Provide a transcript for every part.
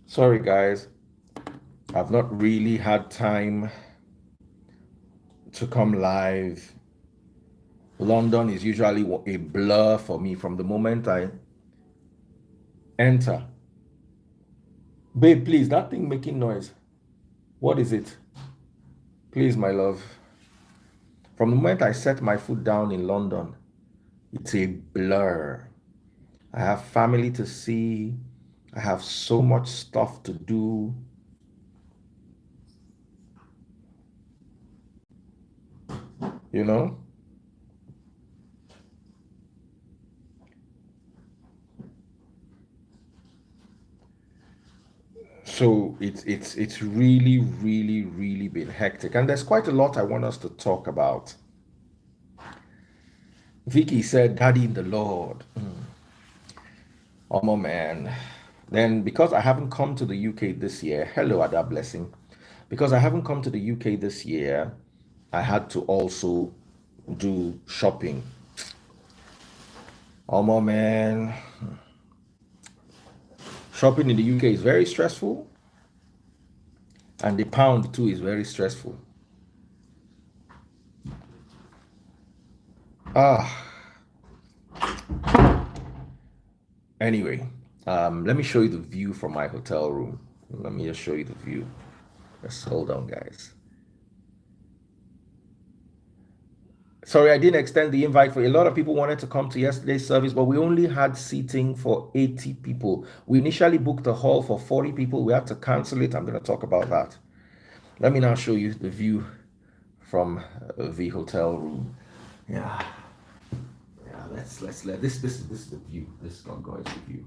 Sorry, guys. I've not really had time to come live. London is usually a blur for me from the moment I enter. Babe, please, that thing making noise. What is it? Please, my love. From the moment I set my foot down in London, it's a blur. I have family to see. I have so much stuff to do. You know? So it's really been hectic, and there's quite a lot I want us to talk about. Vicky said, "Daddy in the Lord." Oh man. Then because I haven't come to the UK this year, hello Ada Blessing. Because I haven't come to the UK this year, I had to also do shopping. Oh man. Shopping in the UK is very stressful, and the pound too is very stressful. Ah, anyway, let me show you the view from my hotel room. Let me just show you the view. Just hold on, guys. Sorry, I didn't extend the invite for a lot of people wanted to come to yesterday's service, but we only had seating for 80 people. We initially booked a hall for 40 people. We had to cancel it. I'm going to talk about that. Let me now show you the view from the hotel room. Yeah, yeah. Let's let this is the view. This is the view.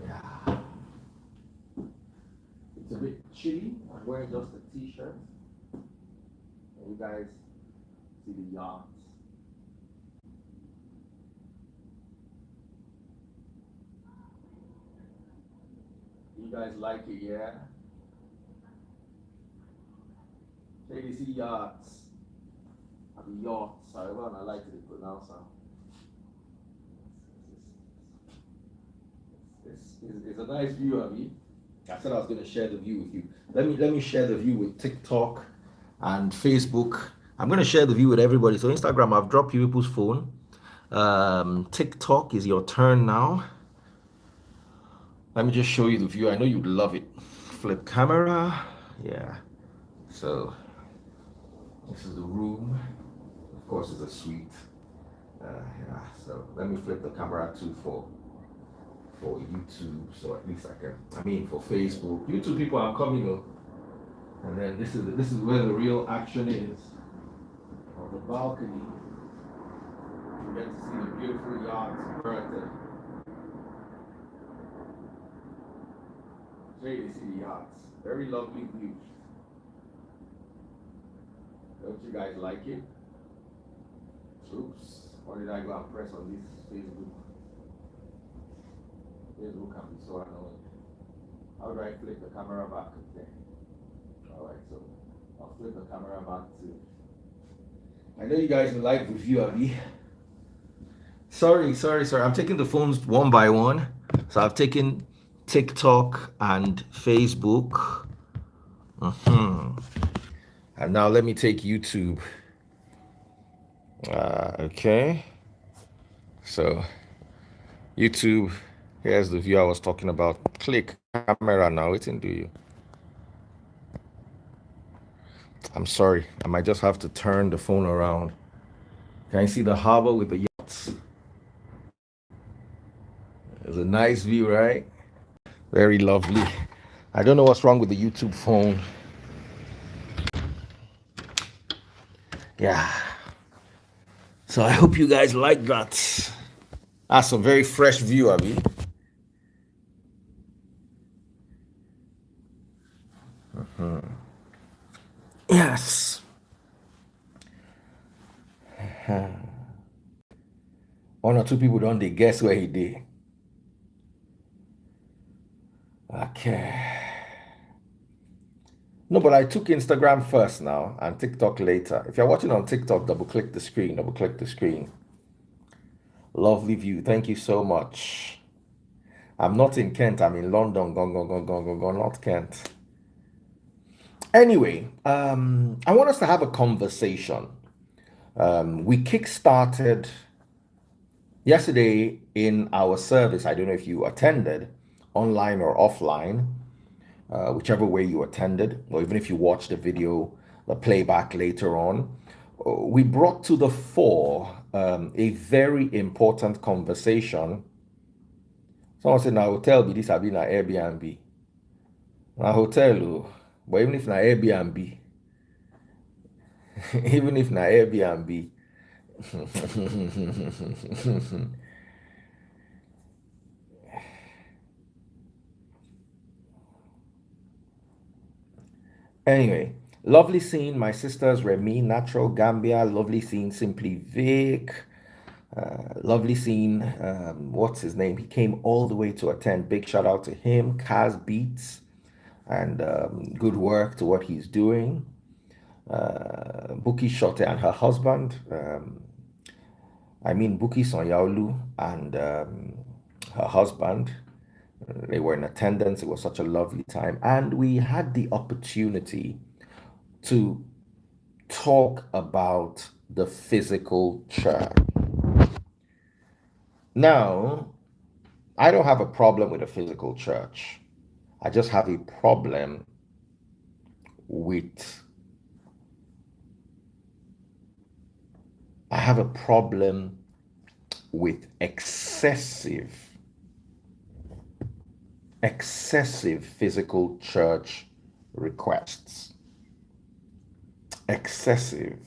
Yeah, it's a bit chilly. I'm wearing just a t-shirt. And you guys see the yachts. You guys like it, yeah? KDC yachts. Or the yachts, however I like to pronounce them. It's a nice view, Abby. I said I was going to share the view with you. Let me share the view with TikTok and Facebook. I'm going to share the view with everybody. So Instagram, I've dropped people's phone. TikTok is your turn now. Let me just show you the view. I know you'd love it. Flip camera. Yeah. So this is the room. Of course, it's a suite. Yeah. So let me flip the camera too for YouTube. So at least I can. I mean, for Facebook, YouTube people are coming up. And then this is where the real action is. On the balcony, you get to see the beautiful yachts right there. There you see the yachts. Very lovely view. Don't you guys like it? Oops. Or did I go and press on this Facebook? Facebook can be so annoying. How do I flip the camera back? Okay. Alright, so I'll flip the camera back to. I know you guys would like the view, Abby. Sorry. I'm taking the phones one by one. So I've taken TikTok and Facebook. And now let me take YouTube. Okay. So YouTube, here's the view I was talking about. Click camera now. It didn't do you. I'm sorry. I might just have to turn the phone around. Can you see the harbor with the yachts? It's a nice view, right? Very lovely. I don't know what's wrong with the YouTube phone. Yeah. So I hope you guys like that. That's a very fresh view, Abby. Yes. One or two people don't they guess where he did. Okay. No, but I took Instagram first now and TikTok later. If you're watching on TikTok, double click the screen. Lovely view. Thank you so much. I'm not in Kent. I'm in London. Gone, gone, gone, gone, gone, gone. Not Kent. Anyway, I want us to have a conversation. We kick-started yesterday in our service. I don't know if you attended online or offline, whichever way you attended, or even if you watched the video, the playback later on. We brought to the fore a very important conversation. Someone said, "Now hotel be this, I be na Airbnb. Now hotel, oh, but even if na Airbnb, even if na Airbnb." Anyway, lovely seeing my sisters Remy, Natural Gambia, lovely seeing Simply Vic, lovely seeing what's his name? He came all the way to attend. Big shout out to him, Kaz Beats, and good work to what he's doing. Buki Shote and her husband, Buki Sonyaolu and her husband. They were in attendance. It was such a lovely time. And we had the opportunity to talk about the physical church. Now, I don't have a problem with a physical church. I just have a problem with excessive physical church requests. Excessive.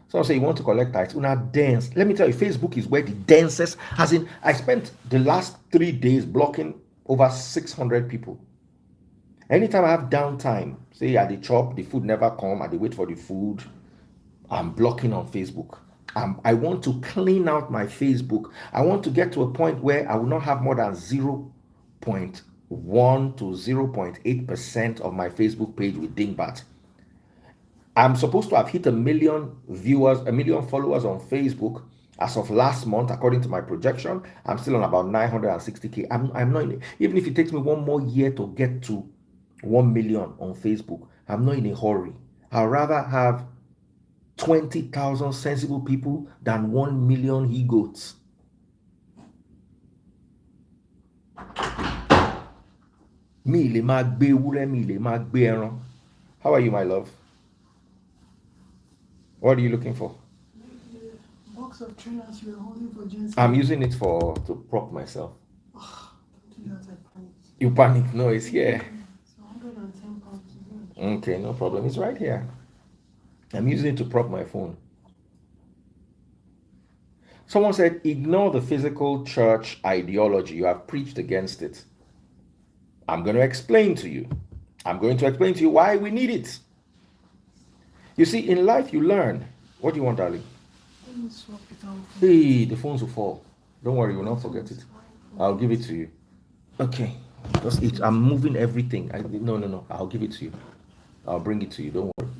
Someone say you want to collect tithes. Una dense. Let me tell you, Facebook is where the densest. As in, I spent the last 3 days blocking over 600 people. Anytime I have downtime, say at the chop, the food never come, and they wait for the food, I'm blocking on Facebook. I want to clean out my Facebook. I want to get to a point where I will not have more than 0.1 to 0.8% of my Facebook page with dingbat. I'm supposed to have hit 1 million viewers, 1 million followers on Facebook as of last month, according to my projection. I'm still on about 960K. I'm not even if it takes me 1 more year to get to 1 million on Facebook, I'm not in a hurry. I'd rather have 20,000 sensible people than 1 million he-goats. How are you, my love? What are you looking for? The box of trainers you're holding for Jensen. I'm using it to prop myself. Don't do that, I panic. You panic? No, it's here. It's 110 pounds. Okay, no problem. It's right here. I'm using it to prop my phone. Someone said, ignore the physical church ideology. You have preached against it. I'm going to explain to you. I'm going to explain to you why we need it. You see, in life, you learn. What do you want, darling? Let me swap it out. Hey, the phones will fall. Don't worry, you'll not forget it. I'll give it to you. Okay. Just it. I'm moving everything. No. I'll give it to you. I'll bring it to you. Don't worry.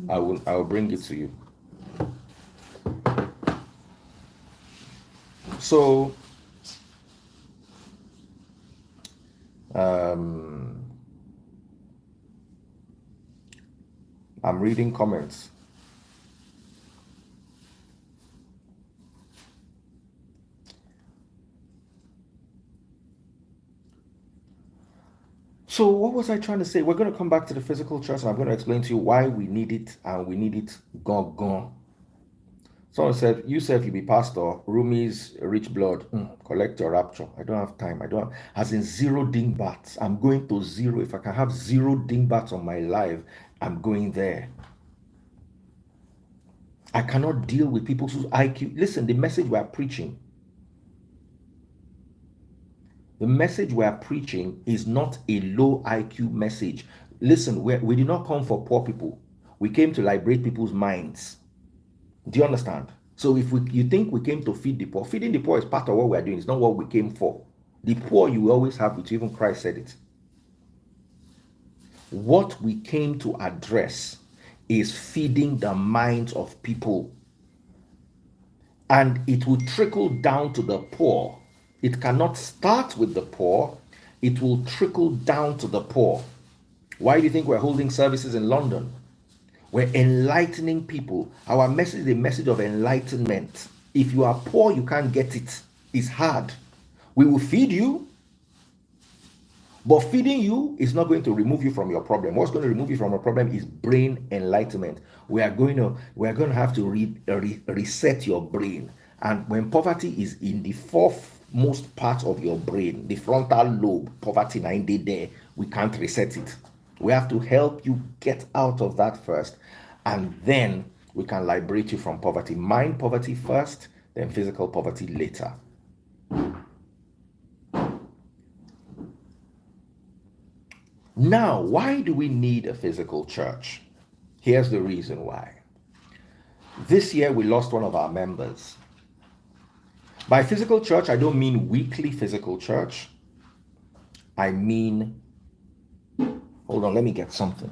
I will bring it to you. So, I'm reading comments. So what was I trying to say? We're going to come back to the physical church, and I'm going to explain to you why we need it, and we need it gone. Someone said, Yusuf, you be pastor, Rumi's rich blood, collect your rapture. I don't have time. As in 0 dingbats. I'm going to 0. If I can have 0 dingbats on my life, I'm going there. I cannot deal with people whose IQ. Listen, the message we are preaching. The message we are preaching is not a low IQ message. Listen, we did not come for poor people. We came to liberate people's minds. Do you understand? So if you think we came to feed the poor, feeding the poor is part of what we are doing. It's not what we came for. The poor you will always have with you. Even Christ said it. What we came to address is feeding the minds of people. and it will trickle down to the poor. It cannot start with the poor, it will trickle down to the poor. Why do you think we're holding services in London? We're enlightening people. Our message is a message of enlightenment. If you are poor, you can't get it. It's hard. We will feed you, but feeding you is not going to remove you from your problem. What's going to remove you from a problem is brain enlightenment. We are going to have to reset your brain. And when poverty is in the foremost part of your brain, the frontal lobe, poverty 90 there, we can't reset it. We have to help you get out of that first, and then we can liberate you from poverty. Mind poverty first, then physical poverty later. Now, why do we need a physical church? Here's the reason why. This year we lost one of our members. By physical church, I don't mean weekly physical church. I mean, hold on, let me get something.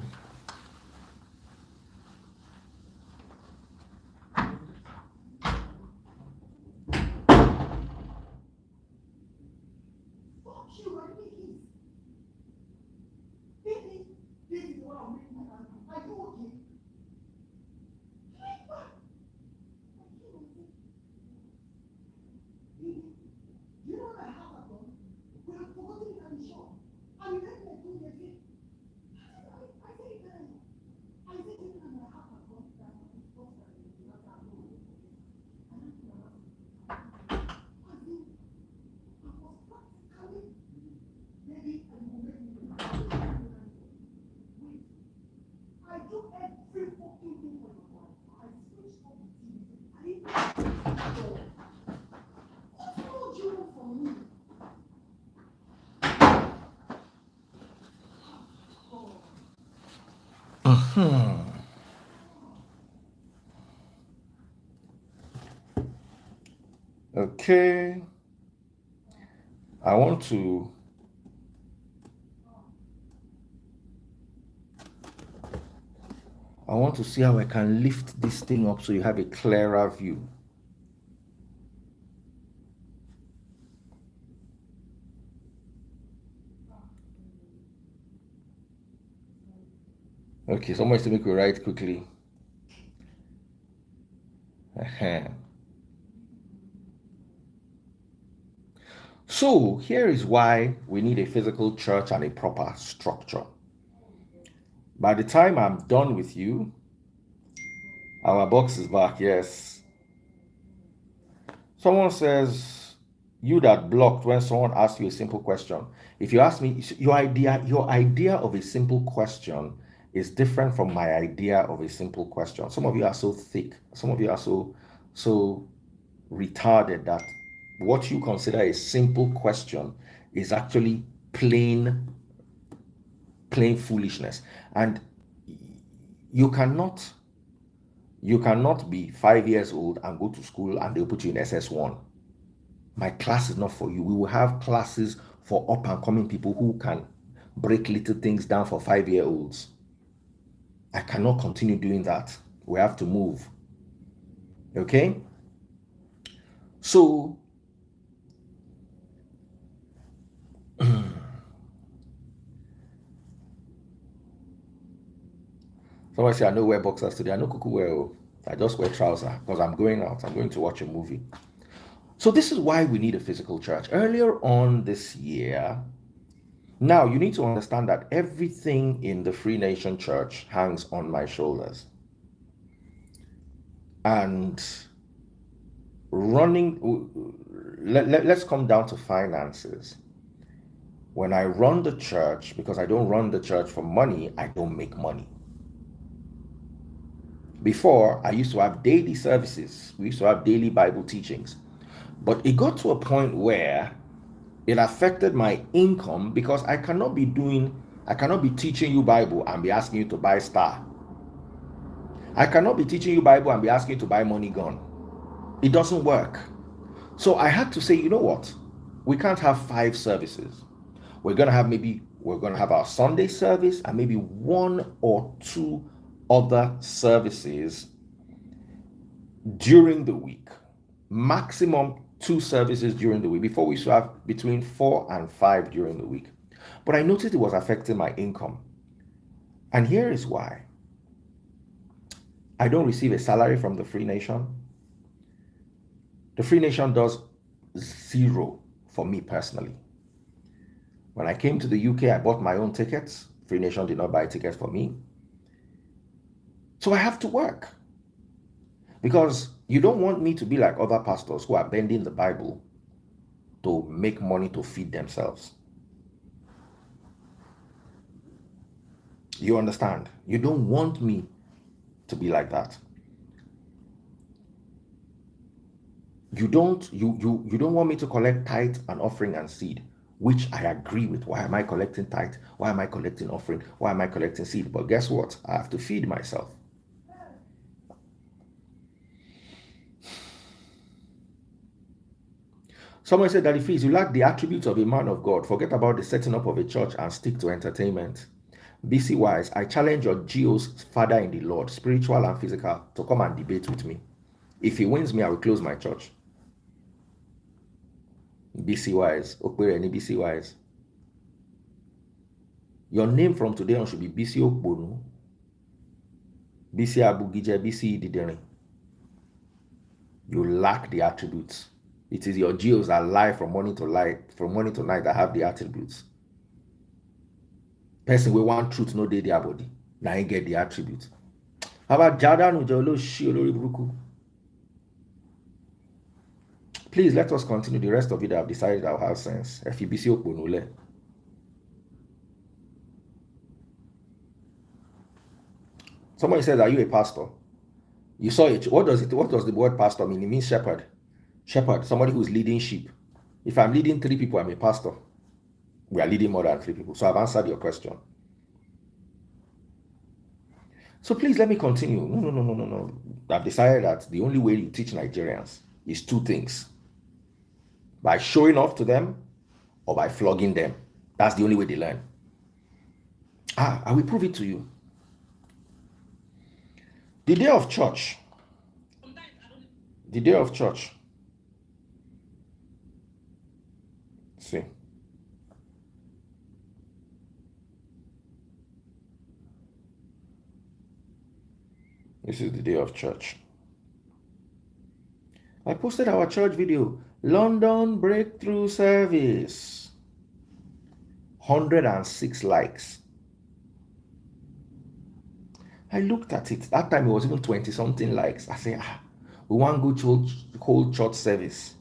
Okay. I want to see how I can lift this thing up so you have a clearer view. Okay, someone has to make me write quickly. So here is why we need a physical church and a proper structure. By the time I'm done with you, our box is back. Yes. Someone says, you that blocked when someone asks you a simple question. If you ask me, your idea of a simple question is different from my idea of a simple question. Some of you are so thick. Some of you are so retarded that what you consider a simple question is actually plain foolishness. And you cannot be 5 years old and go to school and they'll put you in SS1. My class is not for you. We will have classes for up and coming people who can break little things down for 5-year-olds. I cannot continue doing that. We have to move. Okay? So, someone say, I know wear boxers today. I know kuku wear. I just wear trousers because I'm going out. I'm going to watch a movie. So this is why we need a physical church. Earlier on this year, now you need to understand that everything in the Free Nation Church hangs on my shoulders. And let's come down to finances. When I run the church, because I don't run the church for money, I don't make money. Before, I used to have daily services. We used to have daily Bible teachings. But it got to a point where it affected my income because I cannot be teaching you Bible and be asking you to buy Star. I cannot be teaching you Bible and be asking you to buy Money Gun. It doesn't work. So I had to say, you know what? We can't have 5 services. We're going to have our Sunday service and maybe 1 or 2 other services during the week. maximum 2 services during the week. Before, we used to have between 4 and 5 during the week. But I noticed it was affecting my income. And here is why. I don't receive a salary from the Free Nation. The Free Nation does 0 for me personally. When I came to the UK, I bought my own tickets. Free Nation did not buy tickets for me. So I have to work. Because you don't want me to be like other pastors who are bending the Bible to make money to feed themselves. You understand? You don't want me to be like that. You don't want me to collect tithe and offering and seed, which I agree with. Why am I collecting tithe? Why am I collecting offering? Why am I collecting seed? But guess what? I have to feed myself. Someone said, Daddy Freeze, you lack the attributes of a man of God. Forget about the setting up of a church and stick to entertainment. BC Wise, I challenge your Geo's father in the Lord, spiritual and physical, to come and debate with me. If he wins me, I will close my church. BC Wise, Okpere any BC Wise. Your name from today on should be BC Okbonu, BC Abugije, BC Didere. You lack the attributes. It is your Geos that lie from morning to night that have the attributes. Person we want truth, no day their body. Now you get the attributes. How about Jadan Ujolo Shiolori Bruku? Please let us continue. The rest of it I've decided I'll have sense. FEBC Okponule. Somebody says, are you a pastor? You saw it. What does the word pastor mean? It means shepherd. Shepherd, somebody who's leading sheep. If I'm leading 3 people, I'm a pastor. We are leading more than 3 people. So I've answered your question. So please let me continue. No. I've decided that the only way you teach Nigerians is 2 things. By showing off to them or by flogging them. That's the only way they learn. I will prove it to you. The day of church. The day of church. See. This is the day of church. I posted our church video, London Breakthrough Service. 106 likes. I looked at it. That time it was even 20-something likes. I said, we want good whole church service.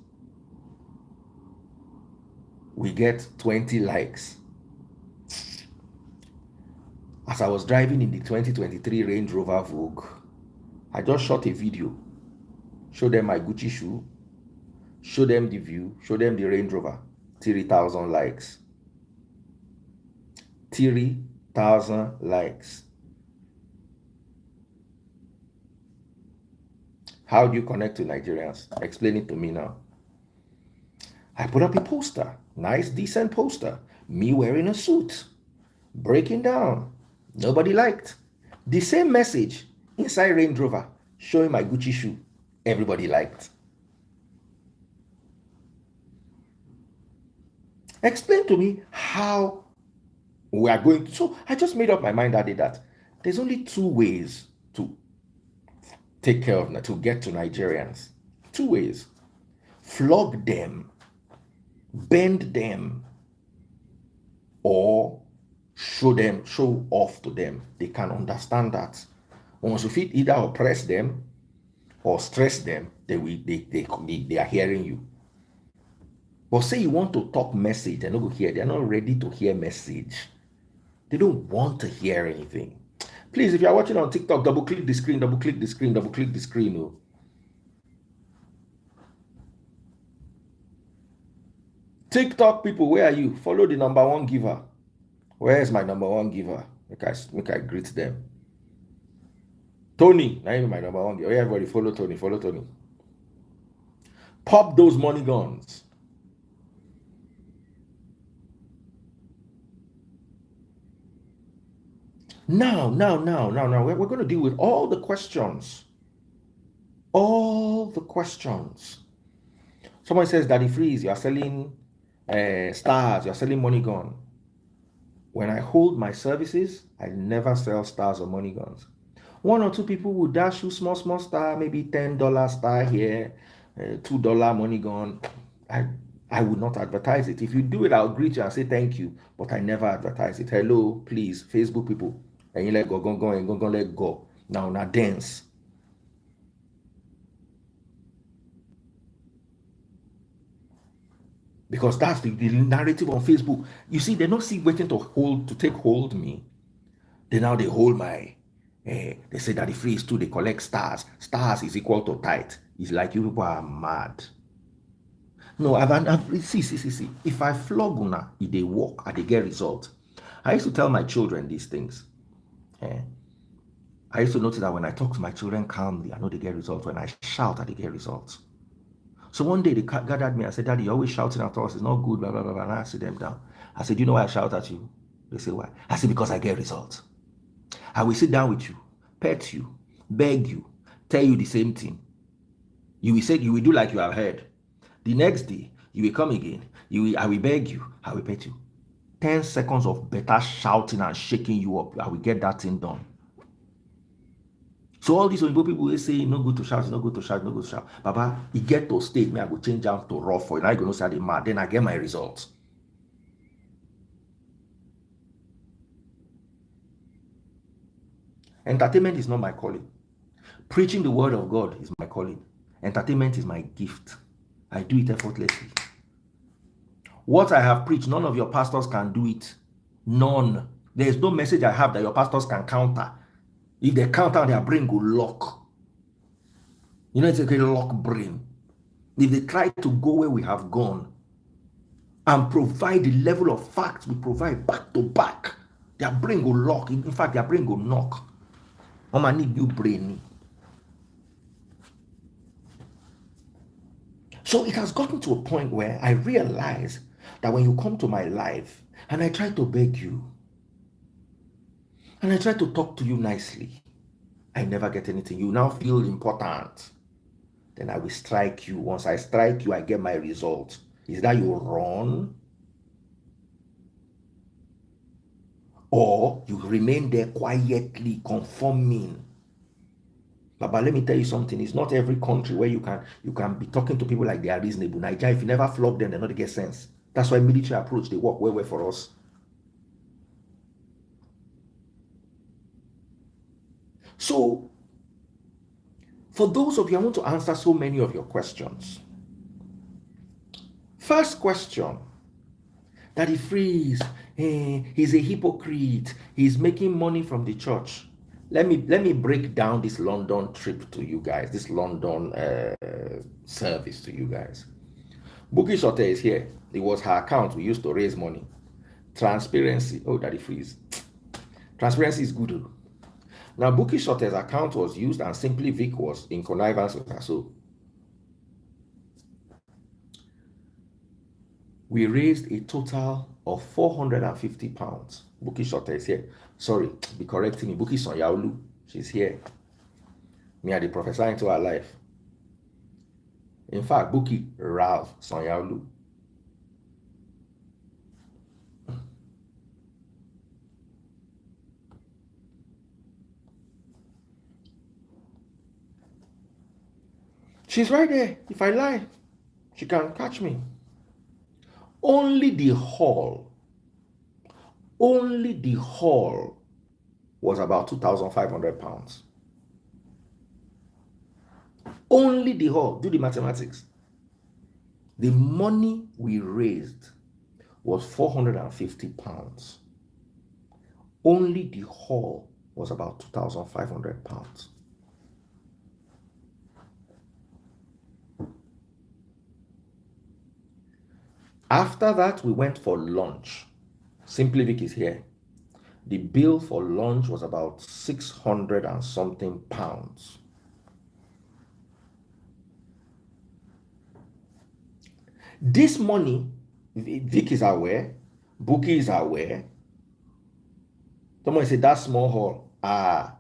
We get 20 likes. As I was driving in the 2023 Range Rover Vogue, I just shot a video. Show them my Gucci shoe. Show them the view. Show them the Range Rover. 3,000 likes. 3,000 likes. How do you connect to Nigerians? Explain it to me now. I put up a poster. Nice, decent poster. Me wearing a suit. Breaking down. Nobody liked. The same message inside Range Rover showing my Gucci shoe. Everybody liked. Explain to me how we are going to. So I just made up my mind that day that there's only 2 ways to take care of, to get to Nigerians. 2 ways. Flog them, bend them, or show off to them. They can understand that. Once you fit either oppress them or stress them, they are hearing you. But say you want to talk message, they're not going to hear. They're not ready to hear message. They don't want to hear anything. Please, if you are watching on TikTok, double click the screen, double click the screen, double click the screen. Oh. TikTok people, where are you? Follow the number 1 giver. Where is my number 1 giver? Make I greet them. Tony, not even my number 1 giver. Everybody follow Tony, follow Tony. Pop those money guns. Now, we're going to deal with all the questions. All the questions Someone says, Daddy Freeze, you are selling stars, you are selling money gun. When I hold my services, I never sell stars or money guns. One or two people will dash you small star, maybe $10 star here, $2 money gun. I would not advertise it. If you do it, I'll greet you and say thank you, but I never advertise it. Hello, please, Facebook people, and you let go, and go, let go. Now dance. Because that's the narrative on Facebook. You see, they're not waiting to take hold me. They hold my. They say that the freeze too. They collect stars. Stars is equal to tithe. It's like you people are mad. No, see. If I flog una, if they walk, they get result. I used to tell my children these things. I used to notice that when I talk to my children calmly, I know they get results. When I shout, they get results. So one day they gathered me and said, Daddy, you're always shouting at us. It's not good, blah, blah, blah, blah. And I sit them down. I said, you know why I shout at you? They say, why? I said, because I get results. I will sit down with you, pet you, beg you, tell you the same thing. You will say, you will do like you have heard. The next day, you will come again. I will beg you, I will pet you. 10 seconds of better shouting and shaking you up. I will get that thing done. So all these people will say, no good to shout, no good to shout, no good to shout. Baba, you get to state, me, I will change down to rough for you. Now you're going to say the mad, then I get my results. Entertainment is not my calling. Preaching the word of God is my calling. Entertainment is my gift. I do it effortlessly. What I have preached, none of your pastors can do it. None. There is no message I have that your pastors can counter. If they counter, their brain will lock. You know, it's a great lock brain. If they try to go where we have gone and provide the level of facts we provide back to back, their brain will lock. In fact, their brain will knock. I need new brain. So it has gotten to a point where I realize that when you come to my life and I try to beg you and I try to talk to you nicely, I never get anything. You now feel important. Then I will strike you. Once I strike you, I get my result. Is that you run? Or you remain there quietly conforming? But let me tell you something. It's not every country where you can be talking to people like they are reasonable. Nigeria, if you never flog them, they're not get sense. That's why military approach, they work well for us. So, for those of you, I want to answer so many of your questions. First question, Daddy Freeze, he's a hypocrite. He's making money from the church. Let me break down this London trip to you guys, this London service to you guys. Bukky Sote is here. It was her account. We used to raise money. Transparency. Oh, Daddy Freeze. Transparency is good. Now, Bukky Sote's account was used and Simply Vic was in connivance with her. So, we raised a total of £450. Bukky Sote is here. Sorry, be correcting me. Bukky Sonyaolu, she's here. Me, I the professor into her life. In fact, Bukky Rav Sonyaolu. She's right there. If I lie, she can catch me. Only the hall was about £2,500. Only the hall. Do the mathematics. The money we raised was £450. Only the hall was about £2,500. After that, we went for lunch. Simply Vic is here. The bill for lunch was about 600 and something pounds. This money, Vic is aware, Bukky is aware. Someone said that small hall,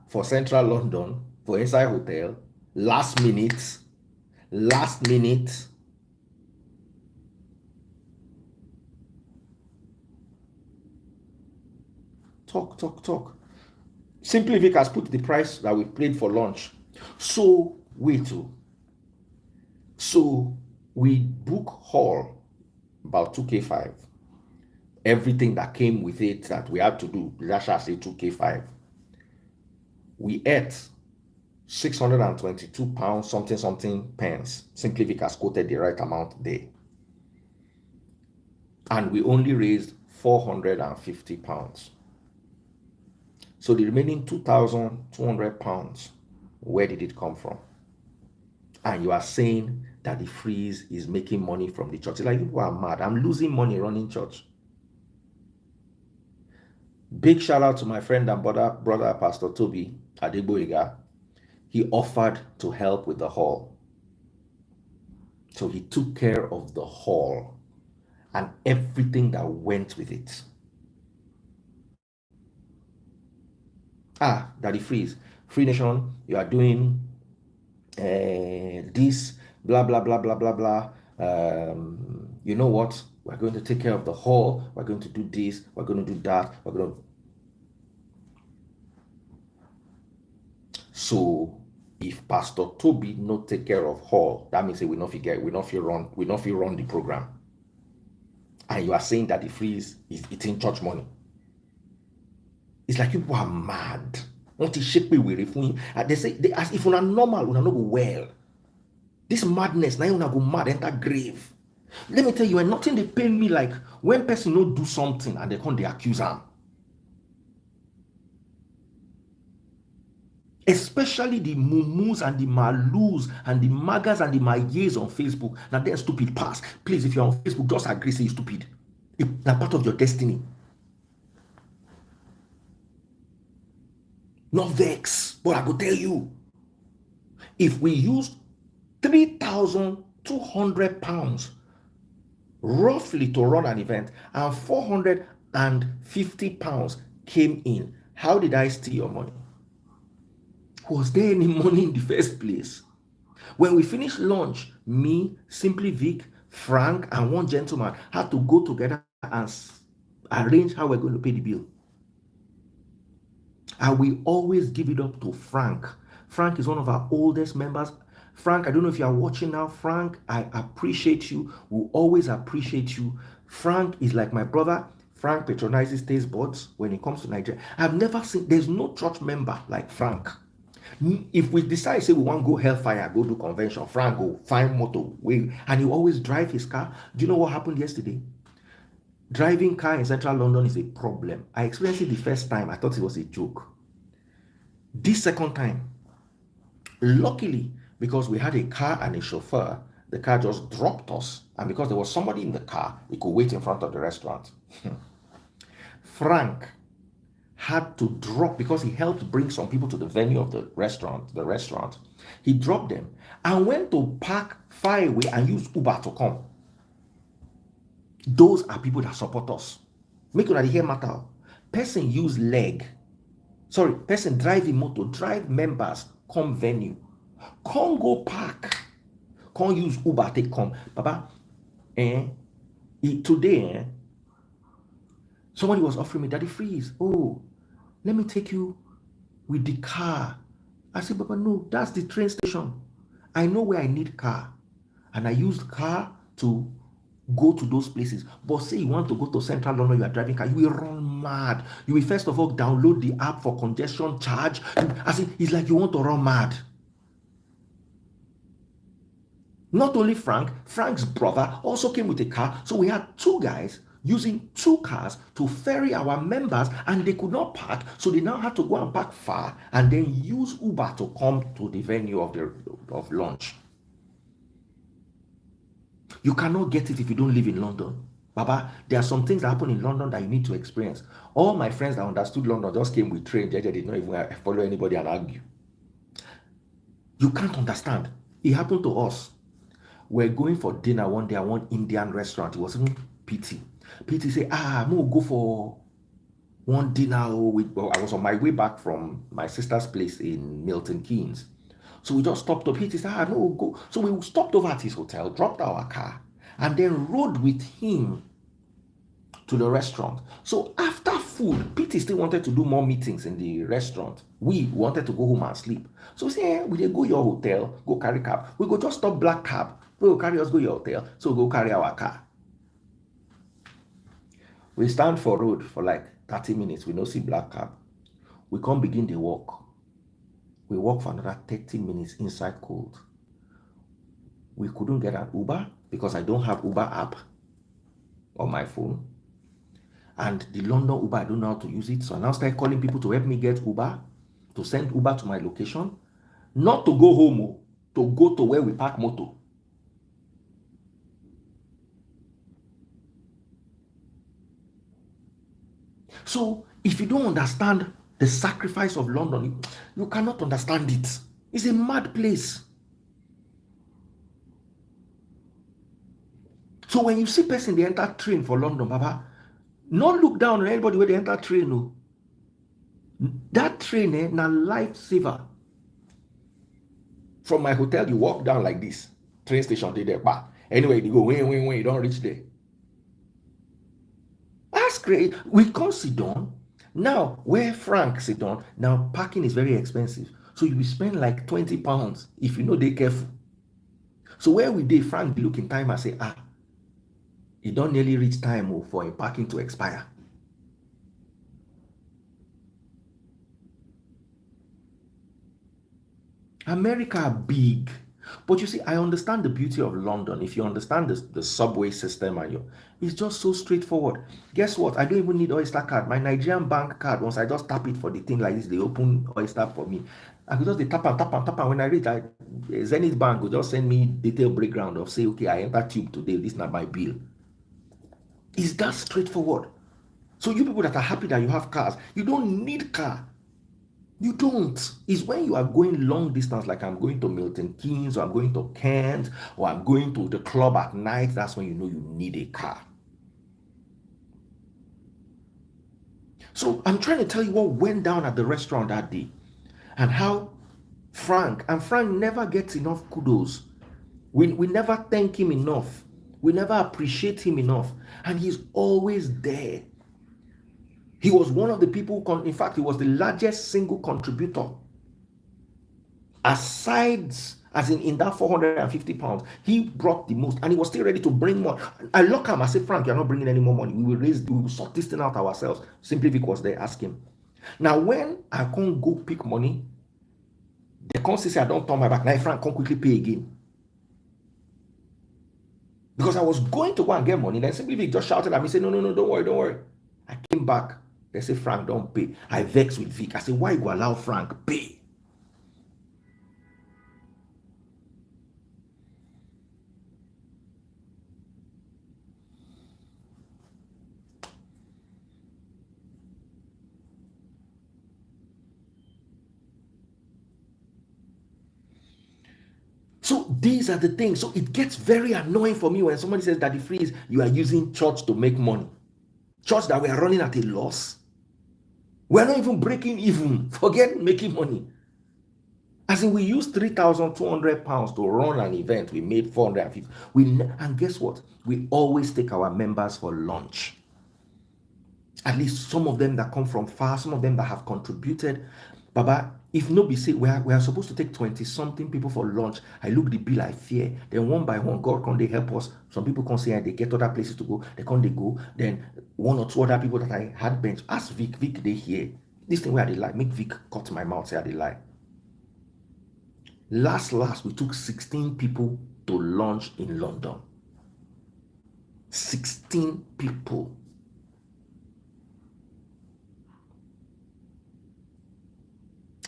for Central London, for inside hotel, last minute. talk. Simply Vic has put the price that we paid for lunch. So wait too. So we book hall about 2K5. Everything that came with it that we had to do, Rasha say 2K5. We ate 622 pounds, something pence. Simply Vic has quoted the right amount there. And we only raised 450 pounds. So the remaining 2,200 pounds, where did it come from? And you are saying that the freeze is making money from the church. It's like, people are mad. I'm losing money running church. Big shout out to my friend and brother Pastor Toby Adegboyega. He offered to help with the hall. So he took care of the hall and everything that went with it. Daddy Freeze, Free Nation, you are doing this, blah, blah, blah, blah, blah, blah. You know what? We're going to take care of the hall. We're going to do this. We're going to do that. We're going to... So if Pastor Toby not take care of hall, that means we not feel run the program. And you are saying that the freeze is eating church money. It's like people are mad. Want to shake me with it? They say as if you're normal, you're not go well. This madness, now you're not go mad, enter grave. Let me tell you, and nothing they pain me like when person no do something and they come they accuse them. Especially the mumus and the malus and the magas and the mayes on Facebook. Now they're stupid pass. Please, if you're on Facebook, just agree say you're stupid. It's part of your destiny. Not vex, but I go tell you, if we used 3,200 pounds roughly to run an event and 450 pounds came in, how did I steal your money? Was there any money in the first place? When we finished lunch, me, Simply Vic, Frank, and one gentleman had to go together and arrange how we're going to pay the bill. And we always give it up to Frank. Frank is one of our oldest members. Frank, I don't know if you are watching now. Frank, I appreciate you. We'll always appreciate you. Frank is like my brother. Frank patronizes taste buds when it comes to Nigeria. I've never seen, there's no church member like Frank. If we decide, say we want to go hellfire, go do convention, Frank go find motor, and he always drive his car. Do you know what happened yesterday? Driving car in central London is a problem. I experienced it the first time. I thought it was a joke. This second time, luckily, because we had a car and a chauffeur, the car just dropped us. And because there was somebody in the car, he could wait in front of the restaurant. Frank had to drop, because he helped bring some people to the venue of the restaurant. He dropped them and went to park far away and use Uber to come. Those are people that support us. Make sure that hear matter. Person use leg. Sorry, person driving motor, drive members, come venue. Come go park. Come use Uber, take come. Baba, today, somebody was offering me, Daddy Freeze, oh, let me take you with the car. I said, Baba, no, that's the train station. I know where I need car. And I use the car to go to those places. But say you want to go to central London, you are driving car, you will run mad. You will first of all download the app for congestion charge. It's like you want to run mad. Not only Frank's brother also came with a car. So we had two guys using two cars to ferry our members, and they could not park. So they now had to go and park far and then use Uber to come to the venue of lunch. You cannot get it if you don't live in London. Baba, there are some things that happen in London that you need to experience. All my friends that understood London just came with train. They did not even follow anybody and argue. You can't understand. It happened to us. We're going for dinner one day at one Indian restaurant. It was even PT. PT said, I'm going to go for one dinner. I was on my way back from my sister's place in Milton Keynes. So we just stopped up. He said, no, go. So we stopped over at his hotel, dropped our car, and then rode with him to the restaurant. So after food, Pete still wanted to do more meetings in the restaurant. We wanted to go home and sleep. So we say, we dey go your hotel, go carry cab. We go just stop black cab. We go carry us go your hotel. So we go carry our car. We stand for road for like 30 minutes. We no see black cab. We come begin the walk. We walk for another 30 minutes inside cold. We couldn't get an Uber because I don't have Uber app on my phone. And the London Uber, I don't know how to use it. So I now start calling people to help me get Uber, to send Uber to my location. Not to go home, to go to where we park motor. So if you don't understand the sacrifice of London, you cannot understand it. It's a mad place. So when you see person they enter train for London, Baba, not look down on anybody where they enter train. No. That train na lifesaver. From my hotel, you walk down like this. Train station, they there. Bah. Anyway, you go, when, you don't reach there. That's great. We can't sit down. Now, where Frank sit down, now parking is very expensive. So you will spend like 20 pounds if you know they careful. So where we did, Frank look in time and say, it don't nearly reach time for a parking to expire. America big, but you see, I understand the beauty of London. If you understand the subway system, and it's just so straightforward. Guess what? I don't even need Oyster card. My Nigerian bank card, once I just tap it for the thing like this, they open Oyster for me. I could just tap and when I read that, Zenith Bank will just send me detailed breakdown of say, okay, I enter tube today, this is not my bill. Is that straightforward? So you people that are happy that you have cars, you don't need car. You don't. It's when you are going long distance, like I'm going to Milton Keynes, or I'm going to Kent, or I'm going to the club at night, that's when you know you need a car. So I'm trying to tell you what went down at the restaurant that day, and how Frank never gets enough kudos. We never thank him enough. We never appreciate him enough. And he's always there. He was one of the people, in fact, he was the largest single contributor. Aside, as in that 450 pounds, he brought the most, and he was still ready to bring more. I look at him, I say, Frank, you're not bringing any more money. We will sort this thing out ourselves. Simply Vic was there, ask him. Now, when I can't go pick money, they can't say, I don't turn my back. Now, Frank, can't quickly pay again. Because I was going to go and get money, then Simply Vic just shouted at me, say, no, don't worry. I came back. They say, Frank, don't pay. I vex with Vic. I say, why you allow Frank pay? So these are the things. So it gets very annoying for me when somebody says, Daddy Freeze, you are using church to make money. Church that we are running at a loss. We're not even breaking even. Forget making money. As in, we used 3,200 pounds to run an event. We made 450. And guess what? We always take our members for lunch. At least some of them that come from far, some of them that have contributed. Baba, if nobody say we are supposed to take 20-something people for lunch, I look the bill, I fear. Then one by one, God can they help us. Some people can say they get other places to go. They go. Then one or two other people that I had bench. Ask Vic, they hear. This thing where they lie. Make Vic cut my mouth, say they lie. Last, we took 16 people to lunch in London. 16 people.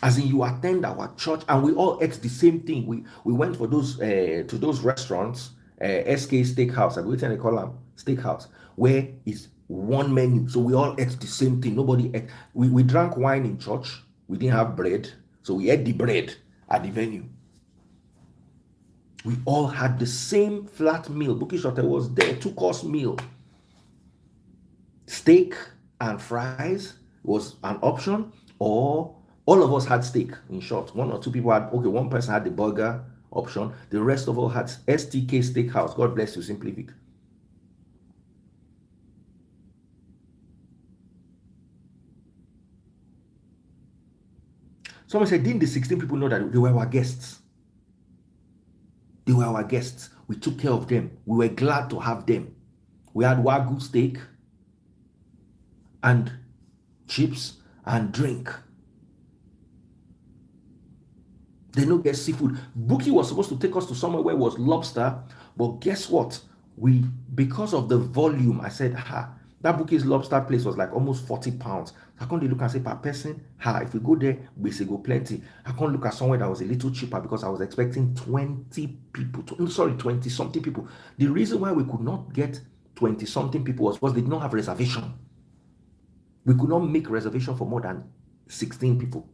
As in, you attend our church, and we all ate the same thing. We went for those to those restaurants, SK Steakhouse, I believe they call them Steakhouse, where is one menu. So we all ate the same thing. Nobody ate. We drank wine in church. We didn't have bread, so we ate the bread at the venue. We all had the same flat meal. Bookish Hotel was there, 2-course meal. Steak and fries was an option, or all of us had steak. In short, one or two people had, okay, one person had the burger option. The rest of all had STK Steakhouse. God bless you, Simply Vic. Someone said, didn't the 16 people know that they were our guests? They were our guests. We took care of them. We were glad to have them. We had Wagyu steak and chips and drink. They don't get seafood. Buki was supposed to take us to somewhere where it was lobster, but guess what? Because of the volume, I said, that Buki's lobster place was like almost 40 pounds. I can't look and say per person, if we go there, we say go plenty. I can't look at somewhere that was a little cheaper because I was expecting 20 people, 20 something people. The reason why we could not get 20 something people was because they did not have reservation. We could not make reservation for more than 16 people.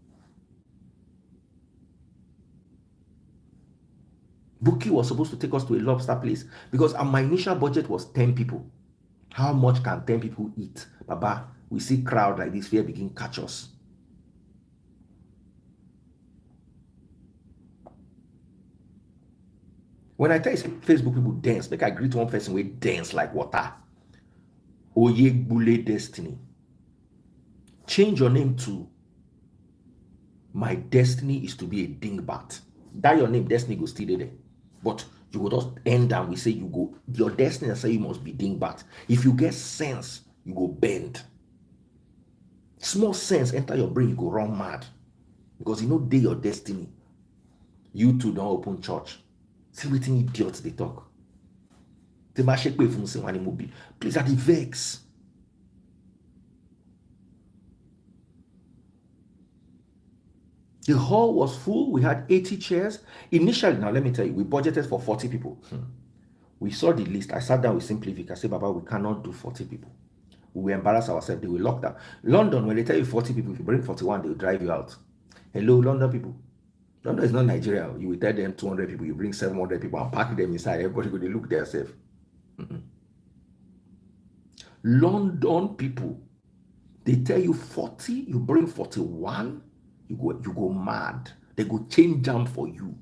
Buki was supposed to take us to a lobster place because my initial budget was 10 people. How much can 10 people eat? Baba, we see crowd like this, fear begin catch us. When I tell you Facebook people dance, make I greet one person with dance like water. Oye Bule Destiny. Change your name to My Destiny is to be a dingbat. That your name, Destiny go still there. But you will just end and we say you go, your destiny say you must be dingbat. If you get sense, you go bend. Small sense enter your brain, you go run mad. Because you know they your destiny. You too don't open church. See what idiots they talk. Please at the vex. The hall was full. We had 80 chairs. Initially, now let me tell you, we budgeted for 40 people. We saw the list. I sat down with Simply Vic. I said, Baba, we cannot do 40 people. We will embarrass ourselves. They will lock down. London, when they tell you 40 people, if you bring 41, they will drive you out. Hello, London people. London is not Nigeria. You will tell them 200 people, you bring 700 people and pack them inside. Everybody go, they look themselves. London people, they tell you 40, you bring 41. You go mad. They go change jam for you.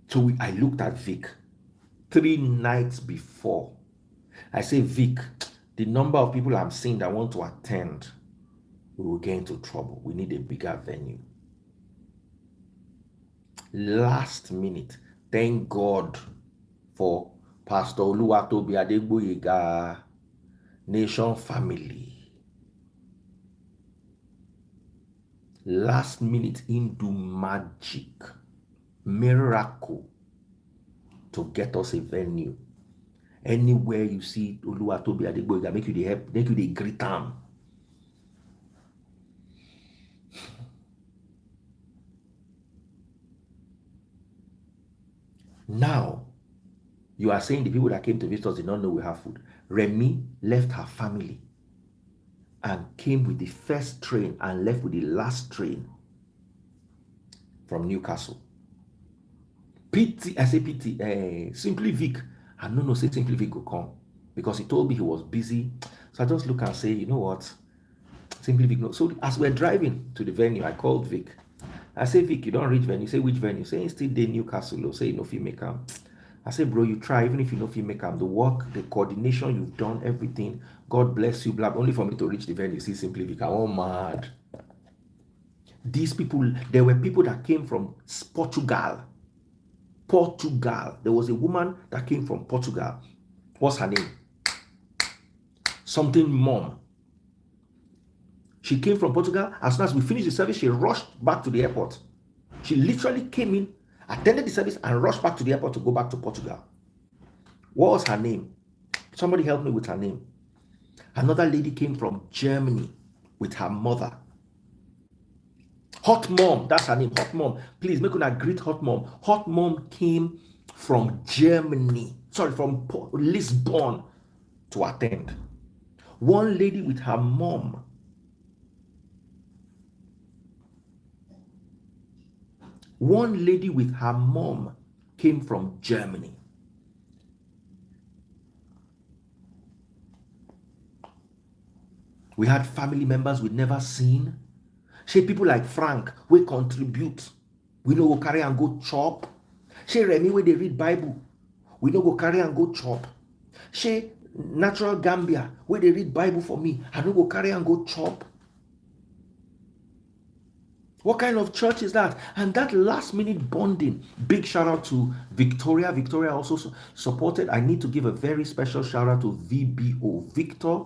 So I looked at Vic 3 nights before. I say, Vic, the number of people I'm seeing that want to attend, we will get into trouble. We need a bigger venue. Last minute, thank God for Pastor Oluwatobi Adegboyega Nation Family. Last minute into magic, miracle to get us a venue. Anywhere you see Oluwatobi Adegboyega, make you the help, make you the greet am. Now, you are saying the people that came to visit us did not know we have food. Remy left her family and came with the first train and left with the last train from Newcastle. Simply Vic, I don't know, say Simply Vic will come because he told me he was busy. So I just look and say, you know what? Simply Vic, no. So as we're driving to the venue, I called Vic. I say, Vic, you don't reach venue. Say, which venue? Say, still day Newcastle. Say, you know, if you make them. I say, bro, you try, even if you know if you make them. The work, the coordination, you've done everything. God bless you, blah. Only for me to reach the venue. See, Simply Vic, I'm all mad. These people, there were people that came from Portugal. There was a woman that came from Portugal. What's her name? Something Mom. She came from Portugal. As soon as we finished the service, she rushed back to the airport. She literally came in, attended the service, and rushed back to the airport to go back to Portugal. What was her name? Somebody help me with her name. Another lady came from Germany with her mother. Hot Mom, that's her name, Hot Mom. Please make una greet Hot Mom. Hot Mom came from Germany, from Lisbon to attend. One lady with her mom. One lady with her mom came from Germany. We had family members we'd never seen. She people like Frank, we contribute. We know go carry and go chop. She Remy, where they read Bible. We know go carry and go chop. She Natural Gambia, where they read Bible for me, I no go carry and go chop. What kind of church is that? And that last minute bonding. Big shout out to Victoria. Victoria also supported. I need to give a very special shout out to VBO. Victor,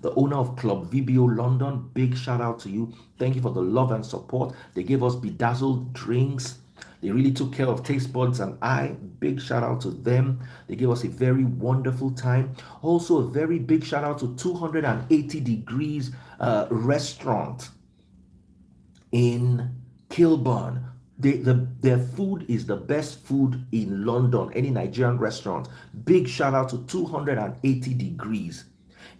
the owner of Club VBO London. Big shout out to you. Thank you for the love and support. They gave us bedazzled drinks. They really took care of Taste Buds and I. Big shout out to them. They gave us a very wonderful time. Also, a very big shout out to 280 Degrees Restaurant in Kilburn. Their food is the best food in London, any Nigerian restaurant. Big shout out to 280 Degrees.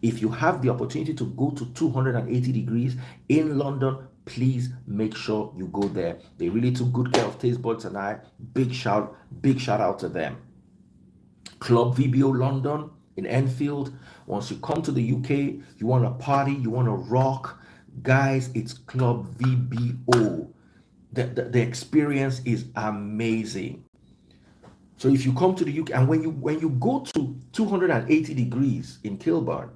If you have the opportunity to go to 280 Degrees in London, please make sure you go there. They really took good care of Taste Buds and I. Big shout out to them. Club VBO London in Enfield. Once you come to the UK, you want to party, you want to rock, guys, it's Club VBO. The experience is amazing. So if you come to the UK and when you go to 280 Degrees in Kilburn,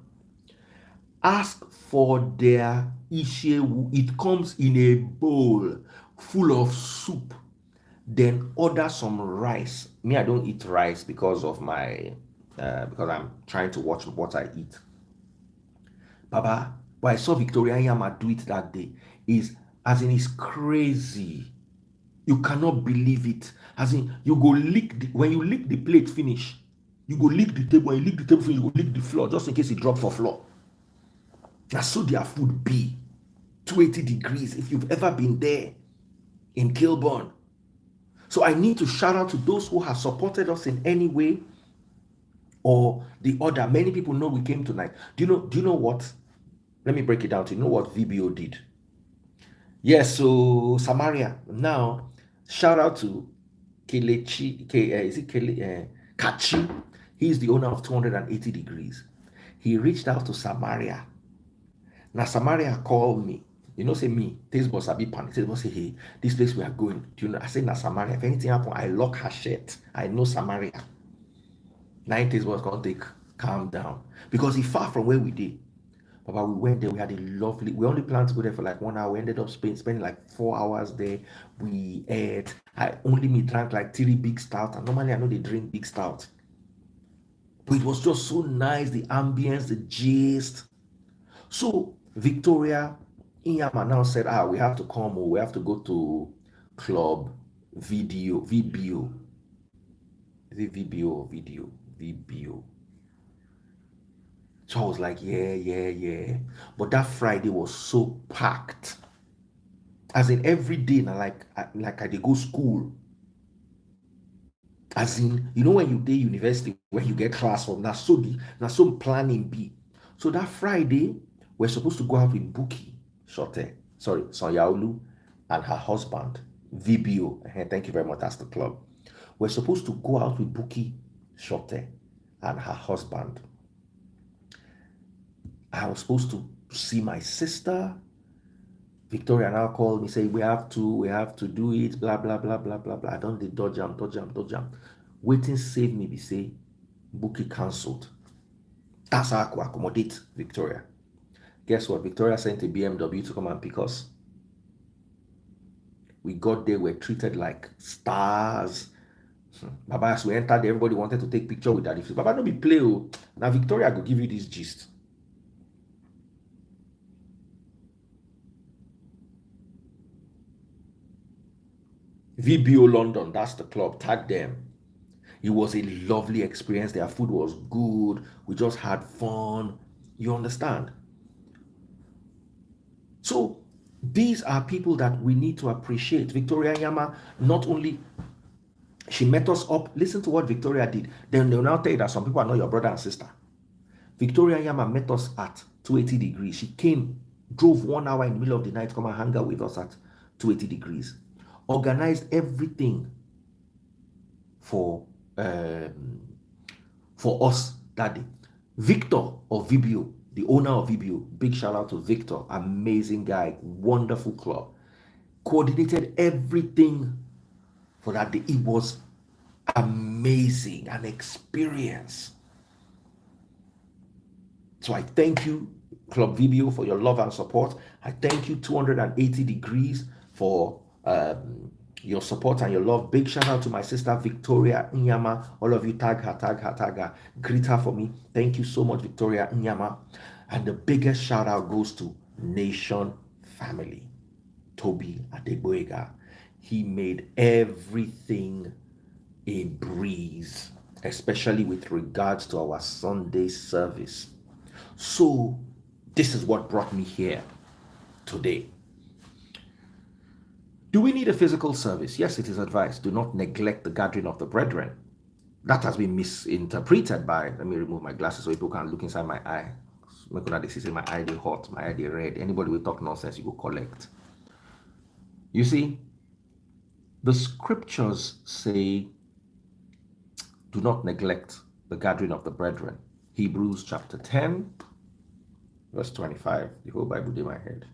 ask for their ishewu. It comes in a bowl full of soup. Then order some rice. Me, I don't eat rice because of my because I'm trying to watch what I eat. Baba, but I saw Victoria Yama do it that day. Is as in it's crazy. You cannot believe it. As in, you go lick when you lick the plate finish, you go lick the table. When you lick the table finish, you go lick the floor just in case it drop for floor. That's so their food be 280 Degrees. If you've ever been there in Kilburn. So I need to shout out to those who have supported us in any way or the other. Many people know we came tonight. Do you know what? Let me break it down to you. Know what VBO did? Yes, so Samaria. Now, shout out to Kelechi. Is it Kachi? He's the owner of 280 Degrees. He reached out to Samaria. Now Samaria called me. You know, say me, Taste Buds be panic. Taste Buds say, hey, this place we are going. Do you know? I say, na Samaria. If anything happen, I lock her shirt. I know Samaria. 9 Taste Buds gonna take calm down because it's far from where we did. But we went there. We had a lovely. We only planned to go there for like 1 hour. We ended up spending like 4 hours there. We ate. Me drank like 3 big stout. And normally I know they drink big stout. But it was just so nice. The ambience, the gist. So Victoria Inyama now said, we have to come or we have to go to Club VBO. Is it VBO or video? VBO. So I was like, yeah. But that Friday was so packed. As in every day, now like I did go school. As in, you know when you day university, when you get class from now so planning be. So that Friday, we're supposed to go out with Buki Shote, Sonyaolu, and her husband, VBO. Thank you very much, that's the club. We're supposed to go out with Buki Shote and her husband. I was supposed to see my sister. Victoria now called me, say we have to do it, blah blah blah blah blah blah. I don't did dodge jam. Waiting save me, be say Buki cancelled. That's how I could accommodate Victoria. Guess what? Victoria sent a BMW to come and pick us. We got there, we're treated like stars. Baba, as we entered, everybody wanted to take picture with Daddy. Baba, don't be play. Now Victoria will give you this gist. VBO London, that's the club. Tag them. It was a lovely experience. Their food was good. We just had fun. You understand? So these are people that we need to appreciate. Victoria Yama, not only she met us up. Listen to what Victoria did. Then they'll now tell you that some people are not your brother and sister. Victoria Yama met us at 280 Degrees. She came, drove 1 hour in the middle of the night to come and hang out with us at 280 Degrees. Organized everything for us that day. Victor of VBO, the owner of VBO, big shout out to Victor, amazing guy, wonderful club. Coordinated everything for that day. It was amazing, an experience. So I thank you, Club VBO, for your love and support. I thank you, 280 Degrees, for your support and your love. Big shout out to my sister Victoria Nyama. All of you, tag her, greet her for me. Thank you so much, Victoria Nyama. And the biggest shout out goes to Nation Family, Toby Adegboyega. He made everything a breeze, especially with regards to our Sunday service. So this is what brought me here today. Do we need a physical service? Yes, it is advised. Do not neglect the gathering of the brethren. That has been misinterpreted by, let me remove my glasses so people can look inside my eye. My eye they hot, my eye they red. Anybody will talk nonsense, you go collect. You see, the scriptures say, do not neglect the gathering of the brethren. Hebrews chapter 10, verse 25. The whole Bible in my head.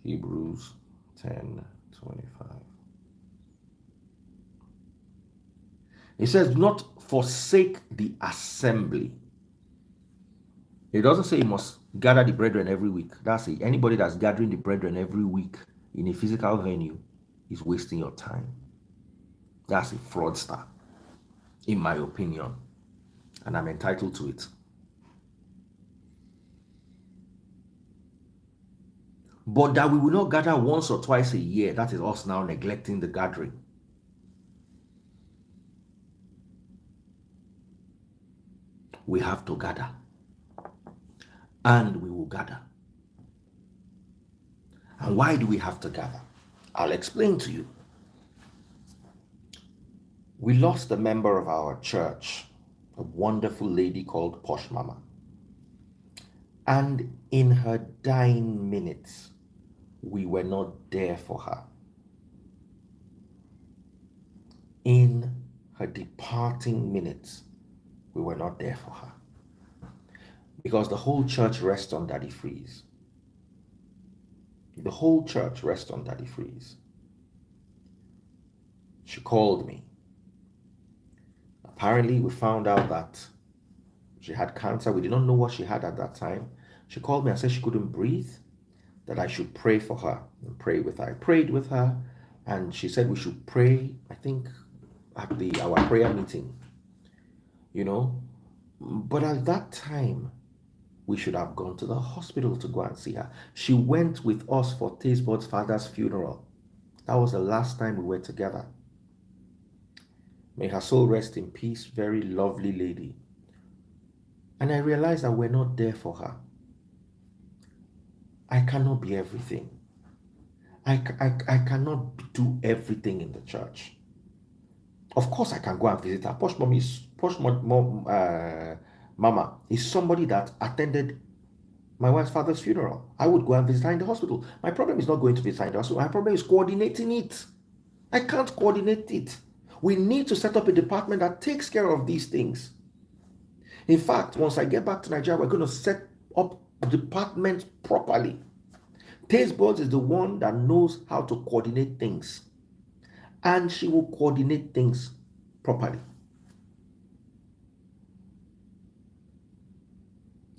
Hebrews 10:25. It says, do not forsake the assembly. It doesn't say you must gather the brethren every week. That's it. Anybody that's gathering the brethren every week in a physical venue is wasting your time. That's a fraudster, in my opinion. And I'm entitled to it. But that we will not gather once or twice a year, that is us now neglecting the gathering. We have to gather. And we will gather. And why do we have to gather? I'll explain to you. We lost a member of our church, a wonderful lady called Posh Mama. And in her dying minutes, we were not there for her. In her departing minutes, we were not there for her. Because the whole church rests on Daddy Freeze. The whole church rests on Daddy Freeze. She called me. Apparently, we found out that she had cancer. We did not know what she had at that time. She called me and said she couldn't breathe, that I should pray for her and pray with her. I prayed with her, and she said we should pray, I think, at our prayer meeting, you know. But at that time, we should have gone to the hospital to go and see her. She went with us for Tazebot's father's funeral. That was the last time we were together. May her soul rest in peace. Very lovely lady. And I realized that we're not there for her. I cannot be everything. I cannot do everything in the church. Of course, I can go and visit her. Mama is somebody that attended my wife's father's funeral. I would go and visit her in the hospital. My problem is not going to visit her in the hospital. My problem is coordinating it. I can't coordinate it. We need to set up a department that takes care of these things. In fact, once I get back to Nigeria, we're going to set up departments properly. Tazeboards is the one that knows how to coordinate things, and she will coordinate things properly.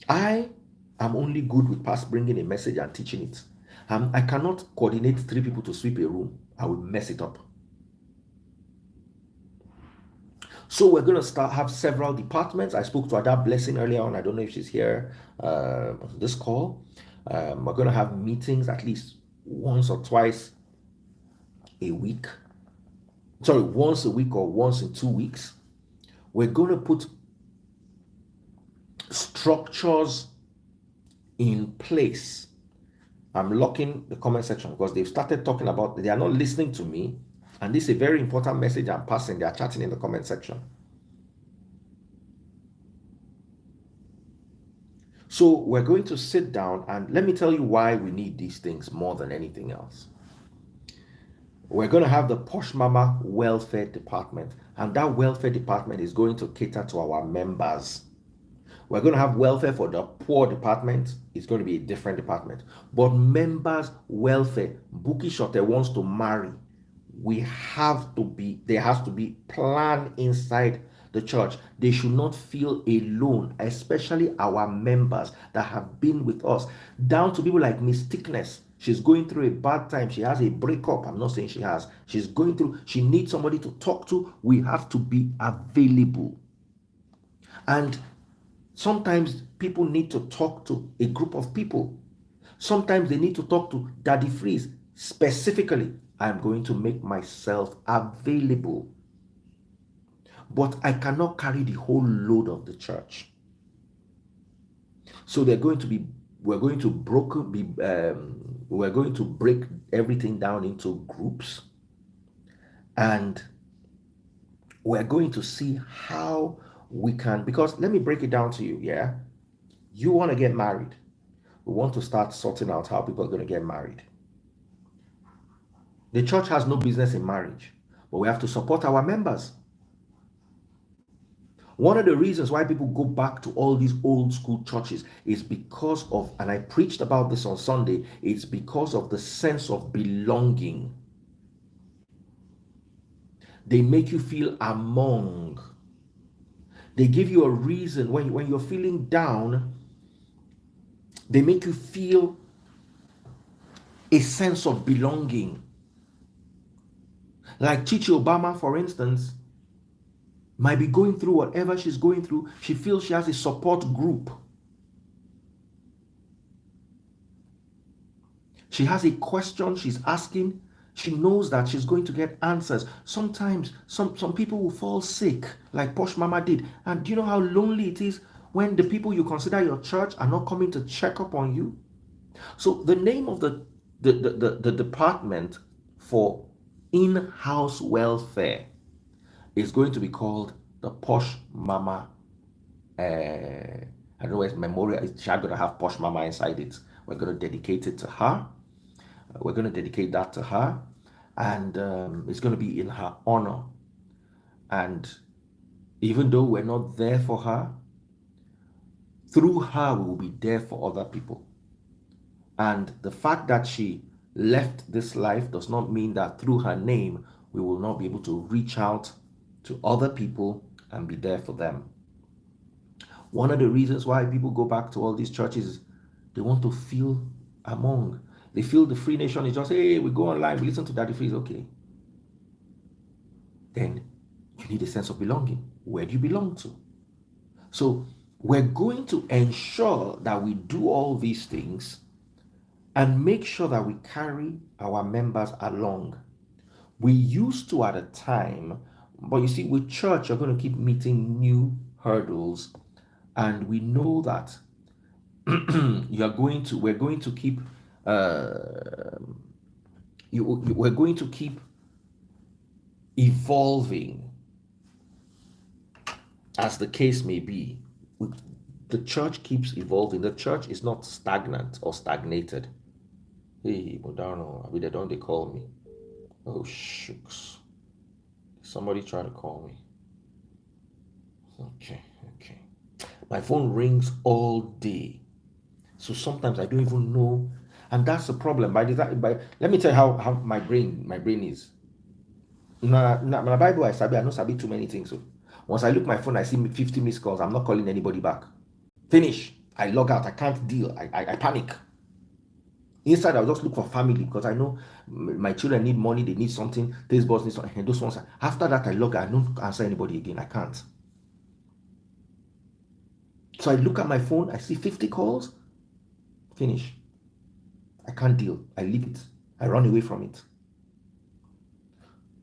I am only good with past bringing a message and teaching it. I cannot coordinate 3 people to sweep a room. I will mess it up. So we're going to have several departments. I spoke to Ada Blessing earlier on. I don't know if she's here on this call. We're going to have meetings at least once or twice a week. Sorry, once a week or once in 2 weeks. We're going to put structures in place. I'm locking the comment section because they've started talking about, they are not listening to me. And this is a very important message I'm passing. They are chatting in the comment section. So we're going to sit down and let me tell you why we need these things more than anything else. We're going to have the Posh Mama Welfare Department, and that welfare department is going to cater to our members. We're going to have welfare for the poor department. It's going to be a different department. But members' welfare, Buki Shote wants to marry. There has to be plan inside the church, they should not feel alone, especially our members that have been with us, down to people like Miss Thickness. She's going through a bad time. She has a breakup. I'm not saying she has. She's going through, she needs somebody to talk to. We have to be available. And sometimes people need to talk to a group of people. Sometimes they need to talk to Daddy Freeze specifically. I'm going to make myself available. But I cannot carry the whole load of the church. So we're going to break everything down into groups, and we're going to see how we can, because let me break it down to you. Yeah, you want to get married. We want to start sorting out how people are going to get married. The church has no business in marriage, but we have to support our members. One of the reasons why people go back to all these old school churches is because of, and I preached about this on Sunday, it's because of the sense of belonging. They make you feel among. They give you a reason when you're feeling down. They make you feel a sense of belonging. Like Chichi Obama, for instance, might be going through whatever she's going through. She feels she has a support group. She has a question she's asking. She knows that she's going to get answers. Sometimes some people will fall sick, like Posh Mama did. And do you know how lonely it is when the people you consider your church are not coming to check up on you? So the name of the department for in-house welfare is going to be called the Posh Mama. I don't know, it's memorial. She's going to have Posh Mama inside it. We're going to dedicate it to her. We're going to dedicate that to her, and it's going to be in her honor. And even though we're not there for her, through her we will be there for other people. And the fact that she left this life does not mean that through her name we will not be able to reach out to other people and be there for them. One of the reasons why people go back to all these churches is they want to feel among. They feel the Free Nation is just, hey, we go online, we listen to Daddy Freeze, okay. Then you need a sense of belonging. Where do you belong to? So we're going to ensure that we do all these things and make sure that we carry our members along. We used to at a time, but you see, with church, you're going to keep meeting new hurdles, and we know that we're going to keep evolving, as the case may be. The church keeps evolving. The church is not stagnant or stagnated. Hey, Modano, they call me. Oh, shucks. Somebody try to call me. Okay. My phone rings all day. So sometimes I don't even know. And that's the problem. Let me tell you how my brain is. My Bible, I don't sabi too many things. So once I look at my phone, I see 50 missed calls. I'm not calling anybody back. Finish. I log out. I can't deal. I panic. Inside, I'll just look for family because I know my children need money. They need something. This boss needs something. And those ones. After that, I log out. I don't answer anybody again. I can't. So I look at my phone. I see 50 calls. Finish. I can't deal. I leave it. I run away from it.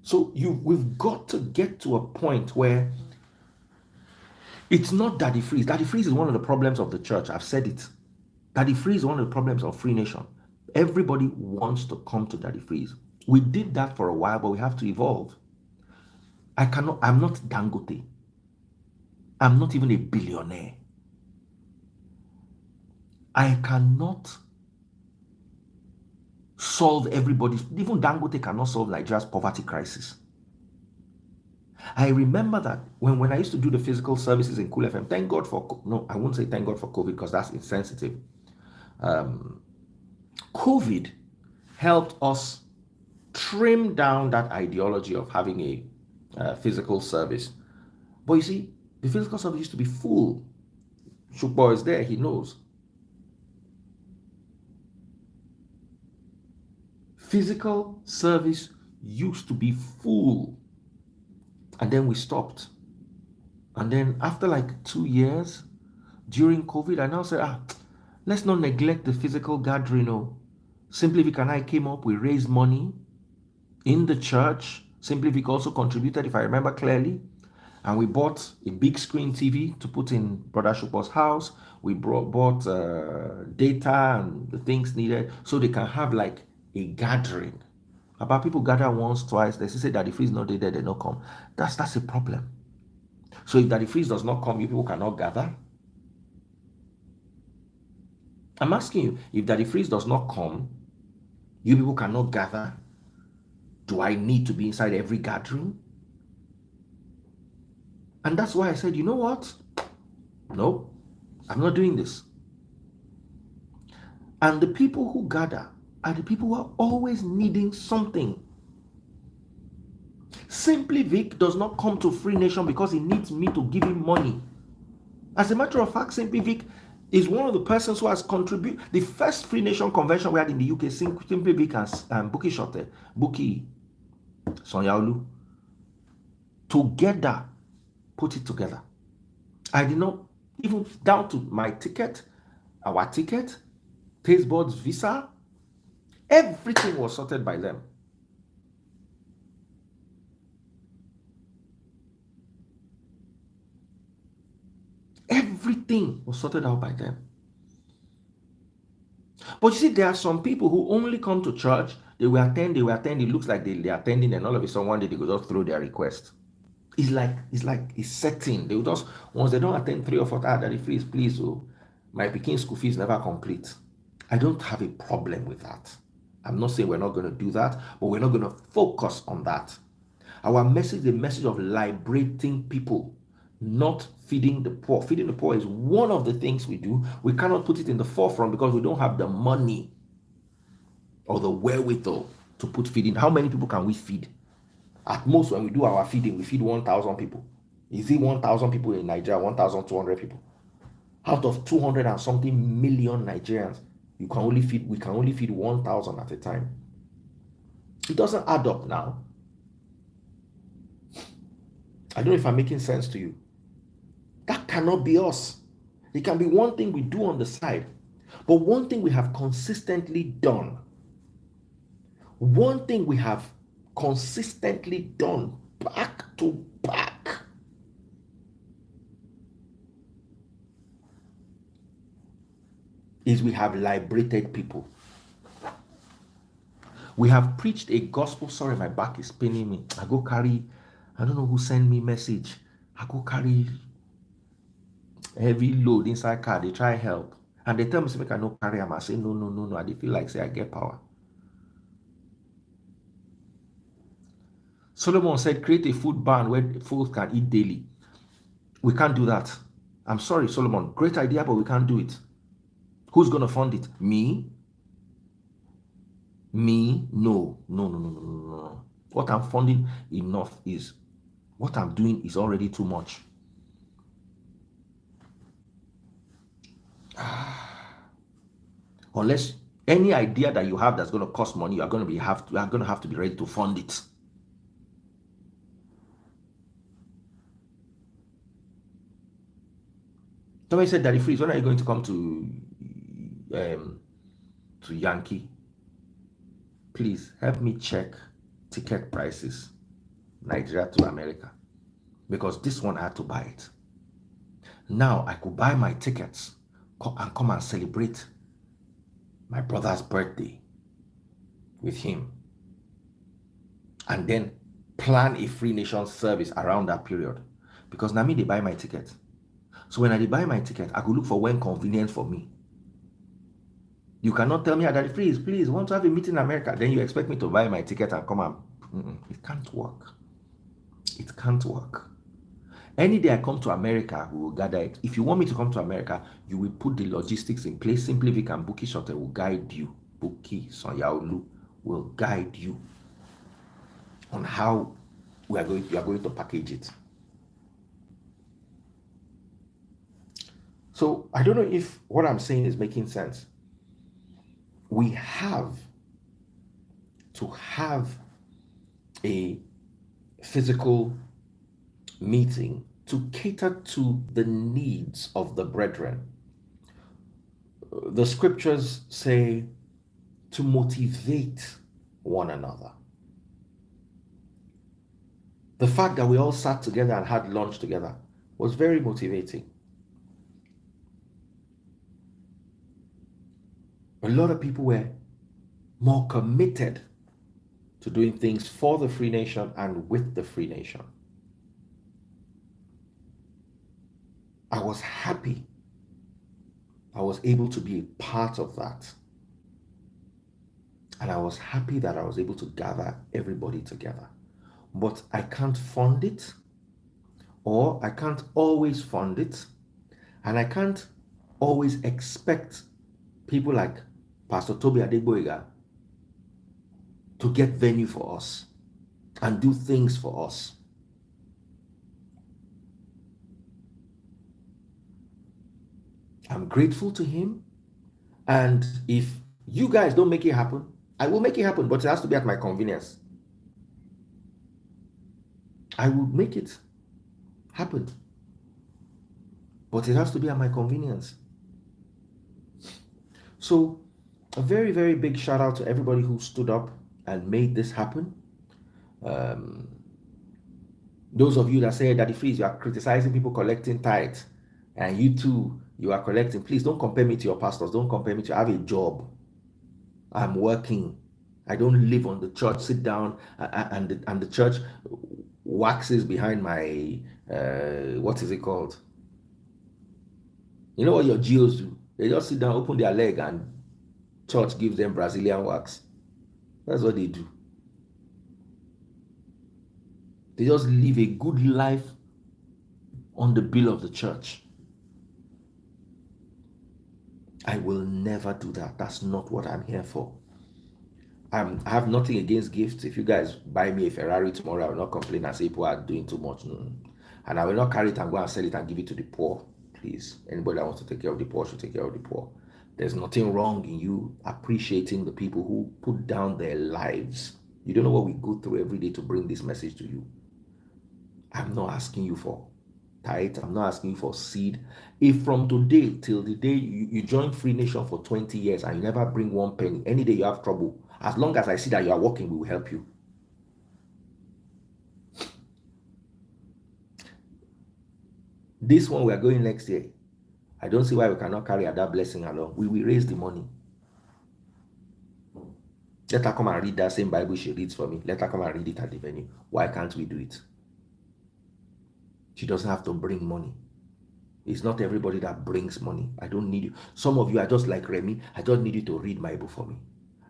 So we've got to get to a point where it's not Daddy Freeze. Daddy Freeze is one of the problems of the church. I've said it. Daddy Freeze is one of the problems of Free Nation. Everybody wants to come to Daddy Freeze. We did that for a while, but we have to evolve. I'm not Dangote. I'm not even a billionaire. I cannot solve everybody's, even Dangote cannot solve Nigeria's poverty crisis. I remember that when I used to do the physical services in Cool FM, thank God for, no, I won't say thank God for COVID because that's insensitive. COVID helped us trim down that ideology of having a physical service. But you see, the physical service used to be full. Shukbo is there, he knows. Physical service used to be full. And then we stopped. And then after like 2 years, during COVID, I now said, let's not neglect the physical gathering. Oh. Simply Vic and I came up, we raised money in the church. Simply Vic also contributed, if I remember clearly. And we bought a big screen TV to put in Brother Shukbo's house. We bought data and the things needed so they can have like a gathering. About people gather once, twice. They say Daddy Freeze not there, they not come. That's a problem. So if Daddy Freeze does not come, you people cannot gather. I'm asking you, if Daddy Freeze does not come, you people cannot gather. Do I need to be inside every gathering? And that's why I said, you know what? No, I'm not doing this. And the people who gather are the people who are always needing something. Simply Vic does not come to Free Nation because he needs me to give him money. As a matter of fact, Simply Vic is one of the persons who has contributed. The first Free Nation convention we had in the UK, Simply Vic and Buki Shote, Buki Sonyaolu, together put it together. I did not, even down to my ticket, our ticket, Tasteboard's visa, everything was sorted by them. Everything was sorted out by them. But you see, there are some people who only come to church, they will attend, it looks like they're attending, and all of a sudden one day they go just throw their request. It's like it's setting. They will just, once they don't attend 3 or 4 times, Daddy Freeze, please, my Peking school fees never complete. I don't have a problem with that. I'm not saying we're not going to do that, but we're not going to focus on that. Our message is the message of liberating people, not feeding the poor. Feeding the poor is one of the things we do. We cannot put it in the forefront because we don't have the money or the wherewithal to put feeding. How many people can we feed? At most, when we do our feeding, we feed 1,000 people. Is it 1,000 people in Nigeria, 1,200 people? Out of 200 and something million Nigerians, we can only feed 1,000 at a time. It doesn't add up now. I don't know if I'm making sense to you. That cannot be us. It can be one thing we do on the side, but one thing we have consistently done. One thing we have consistently done back to back is we have liberated people. We have preached a gospel. Sorry, my back is paining me. I don't know who sent me message. I go carry heavy load inside car. They try help. And they tell me, I no carry them. I say, no. I feel like say I get power. Solomon said, create a food ban where folks can eat daily. We can't do that. I'm sorry, Solomon. Great idea, but we can't do it. Who's going to fund it? Me? No. What I'm funding enough is, what I'm doing is already too much. Unless any idea that you have that's going to cost money, you are going to have to be ready to fund it. Somebody said, Daddy Freeze, when are you going to come to Yankee? Please help me check ticket prices, Nigeria to America, because this one I had to buy it. Now I could buy my tickets and come and celebrate my brother's birthday with him, and then plan a Free Nation service around that period, because now me they buy my ticket. So when I buy my ticket, I could look for when convenient for me. You cannot tell me, Daddy Freeze, please, want to have a meeting in America. Then you expect me to buy my ticket and come and... It can't work. It can't work. Any day I come to America, we will gather it. If you want me to come to America, you will put the logistics in place. Simply Vic and Buki Shote will guide you. Buki Sonyaolu will guide you on how you are going to package it. So I don't know if what I'm saying is making sense. We have to have a physical meeting to cater to the needs of the brethren. The scriptures say to motivate one another. The fact that we all sat together and had lunch together was very motivating. A lot of people were more committed to doing things for the Free Nation and with the Free Nation. I was happy I was able to be a part of that. And I was happy that I was able to gather everybody together. But I can't fund it, or I can't always fund it, and I can't always expect people like Pastor Toby Adegboyega to get venue for us and do things for us. I'm grateful to him, and if you guys don't make it happen, I will make it happen, but it has to be at my convenience. I will make it happen, but it has to be at my convenience. So a very, very big shout out to everybody who stood up and made this happen. Those of you that say, Daddy Freeze, you are criticizing people collecting tithes, and you too, you are collecting. Please don't compare me to your pastors. Don't compare me to, I have a job. I'm working. I don't live on the church, sit down, and the church waxes behind my, what is it called? You know what your GOs do? They just sit down, open their leg, and church gives them Brazilian wax. That's what they do. They just live a good life on the bill of the church. I will never do that. That's not what I'm here for. I have nothing against gifts. If you guys buy me a Ferrari tomorrow, I will not complain and say people are doing too much. No. And I will not carry it and go and sell it and give it to the poor. Please, anybody that wants to take care of the poor should take care of the poor. There's nothing wrong in you appreciating the people who put down their lives. You don't know what we go through every day to bring this message to you. I'm not asking you for tithe. I'm not asking you for seed. If from today till the day you join Free Nation for 20 years and you never bring one penny, any day you have trouble, as long as I see that you are working, we will help you. This one we are going next year. I don't see why we cannot carry that blessing along. We will raise the money. Let her come and read that same Bible she reads for me. Let her come and read it at the venue. Why can't we do it? She doesn't have to bring money. It's not everybody that brings money. I don't need you. Some of you are just like Remy. I don't need you to read Bible for me.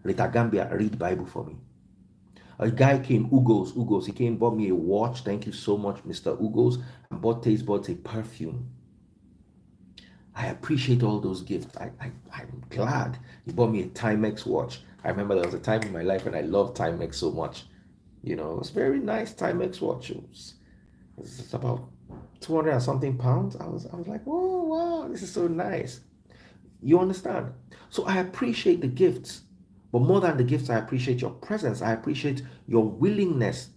Rita Gambia, read Bible for me. A guy came, Ugos. He came, bought me a watch. Thank you so much, Mr. Ugos. And bought Taste Buds a perfume. I appreciate all those gifts. I'm glad he bought me a Timex watch. I remember there was a time in my life when I loved Timex so much. You know, it was very nice Timex watch. It's about 200 and something pounds. I was like, oh wow, this is so nice. You understand? So I appreciate the gifts, but more than the gifts, I appreciate your presence. I appreciate your willingness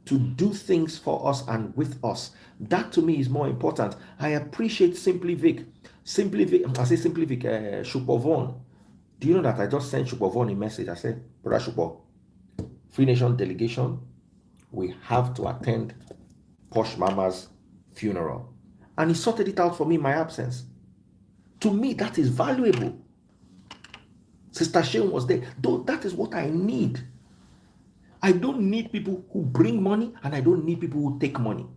to do things for us and with us. That to me is more important. I appreciate Simply Vic. I say Simply Vic, Shupovon. Do you know that I just sent Shupovon a message? I said, Brother Shupo, Free Nation delegation, we have to attend Posh Mama's funeral. And he sorted it out for me in my absence. To me, that is valuable. Sister Shane was there. Though that is what I need. I don't need people who bring money, and I don't need people who take money.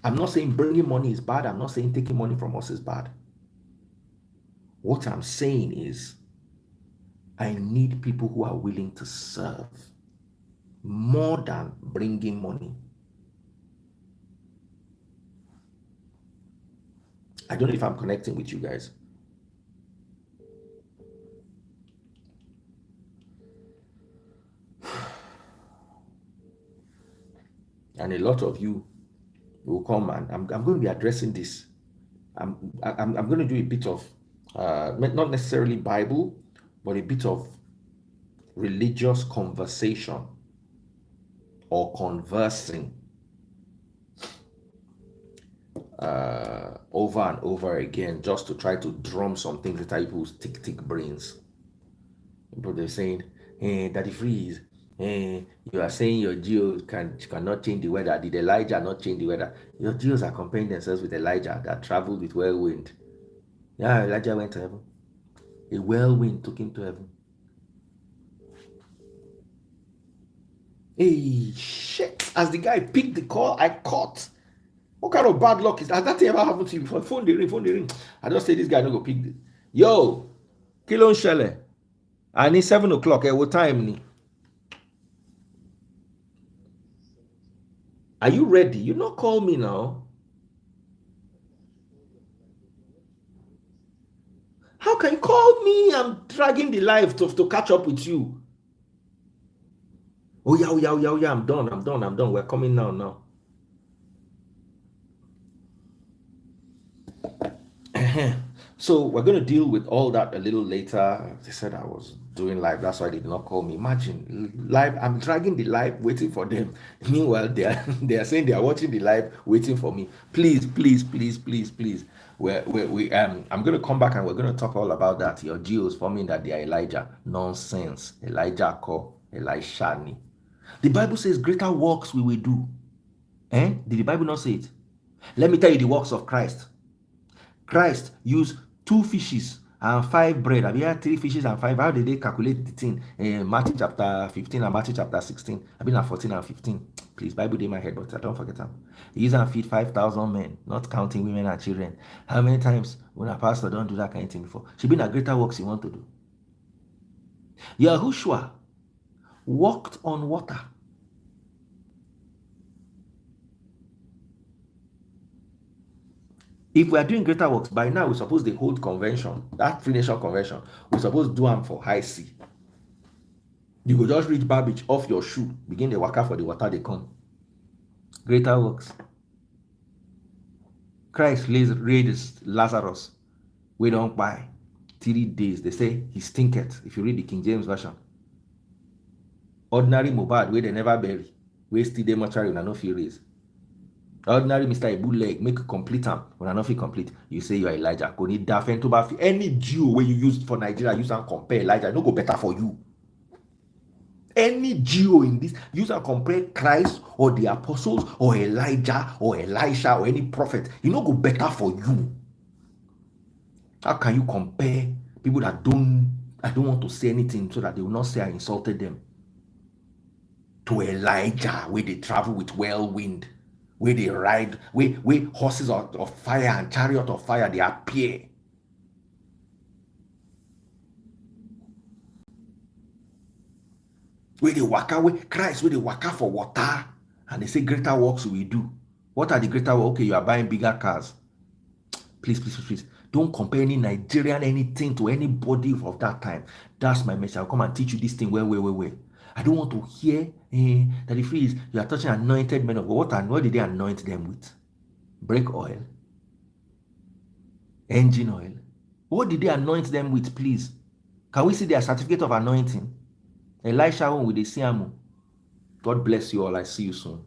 I'm not saying bringing money is bad. I'm not saying taking money from us is bad. What I'm saying is I need people who are willing to serve more than bringing money. I don't know if I'm connecting with you guys. And a lot of you will come, and I'm going to be addressing this I'm going to do a bit of not necessarily Bible, but a bit of religious conversation or conversing over and over again, just to try to drum some things into people's tick brains. But they're saying, Daddy Freeze, you are saying your geos cannot change the weather. Did Elijah not change the weather? Your geos are comparing themselves with Elijah that traveled with whirlwind. Yeah, Elijah went to heaven. A whirlwind took him to heaven. Hey, shit. As the guy picked the call, I caught. What kind of bad luck is that? Has that thing ever happened to you before? Phone the ring. I just say this guy no go pick the. Yo, kilo shele. I need 7 o'clock. What time ni? Are you ready? You not call me now. How can you call me? I'm dragging the life to catch up with you. Oh yeah. I'm done. We're coming now. So we're going to deal with all that a little later. They said I was doing live, that's why they did not call me. Imagine live, I'm dragging the live, waiting for them. Meanwhile, they are saying they are watching the live, waiting for me. Please. I'm going to come back and we're going to talk all about that. Your geos forming that they are Elijah. Nonsense. Elijah call Elishani. The Bible says greater works we will do. Did the Bible not say it? Let me tell you the works of Christ. Christ used 2 fishes and 5 bread. I mean, 3 fishes and 5. How did they calculate the thing? Matthew chapter 15 and Matthew chapter 16. I mean, 14 and 15. Please, Bible in my head, but I don't forget them. He used and feed 5,000 men, not counting women and children. How many times when a pastor don't do that kind of thing before? She been a greater works you want to do. Yahushua walked on water. If we are doing greater works, by now we're supposed to hold convention, that Free Nation convention, we're supposed to do them for high sea. You go just reach Babbage off your shoe, begin the waka for the water they come. Greater works. Christ raised Lazarus. We don't buy 3 days. They say he stinketh. If you read the King James Version. Ordinary Mohbad, where they never bury. Where still they mortuary when I no feel raise. Ordinary Mr. Ibu leg, make complete them. When I not feel complete, you say you are Elijah. Go need dafen to bafi. Any Jew where you use for Nigeria, use and compare Elijah. No go better for you. Any Jew in this, use and compare Christ or the apostles or Elijah or Elisha or any prophet. You no go better for you. How can you compare people that I don't want to say anything so that they will not say I insulted them, to Elijah where they travel with whirlwind? Where they ride, where horses of fire and chariot of fire, they appear. Where they waka, where Christ, where they waka for water, and they say greater works we do. What are the greater works? Okay, you are buying bigger cars. Please. Don't compare any Nigerian anything to anybody of that time. That's my message. I'll come and teach you this thing well. I don't want to hear that if you are touching anointed men of God. What did they anoint them with? Brake oil? Engine oil? What did they anoint them with, please? Can we see their certificate of anointing? Elisha with the Siamu. God bless you all. I see you soon.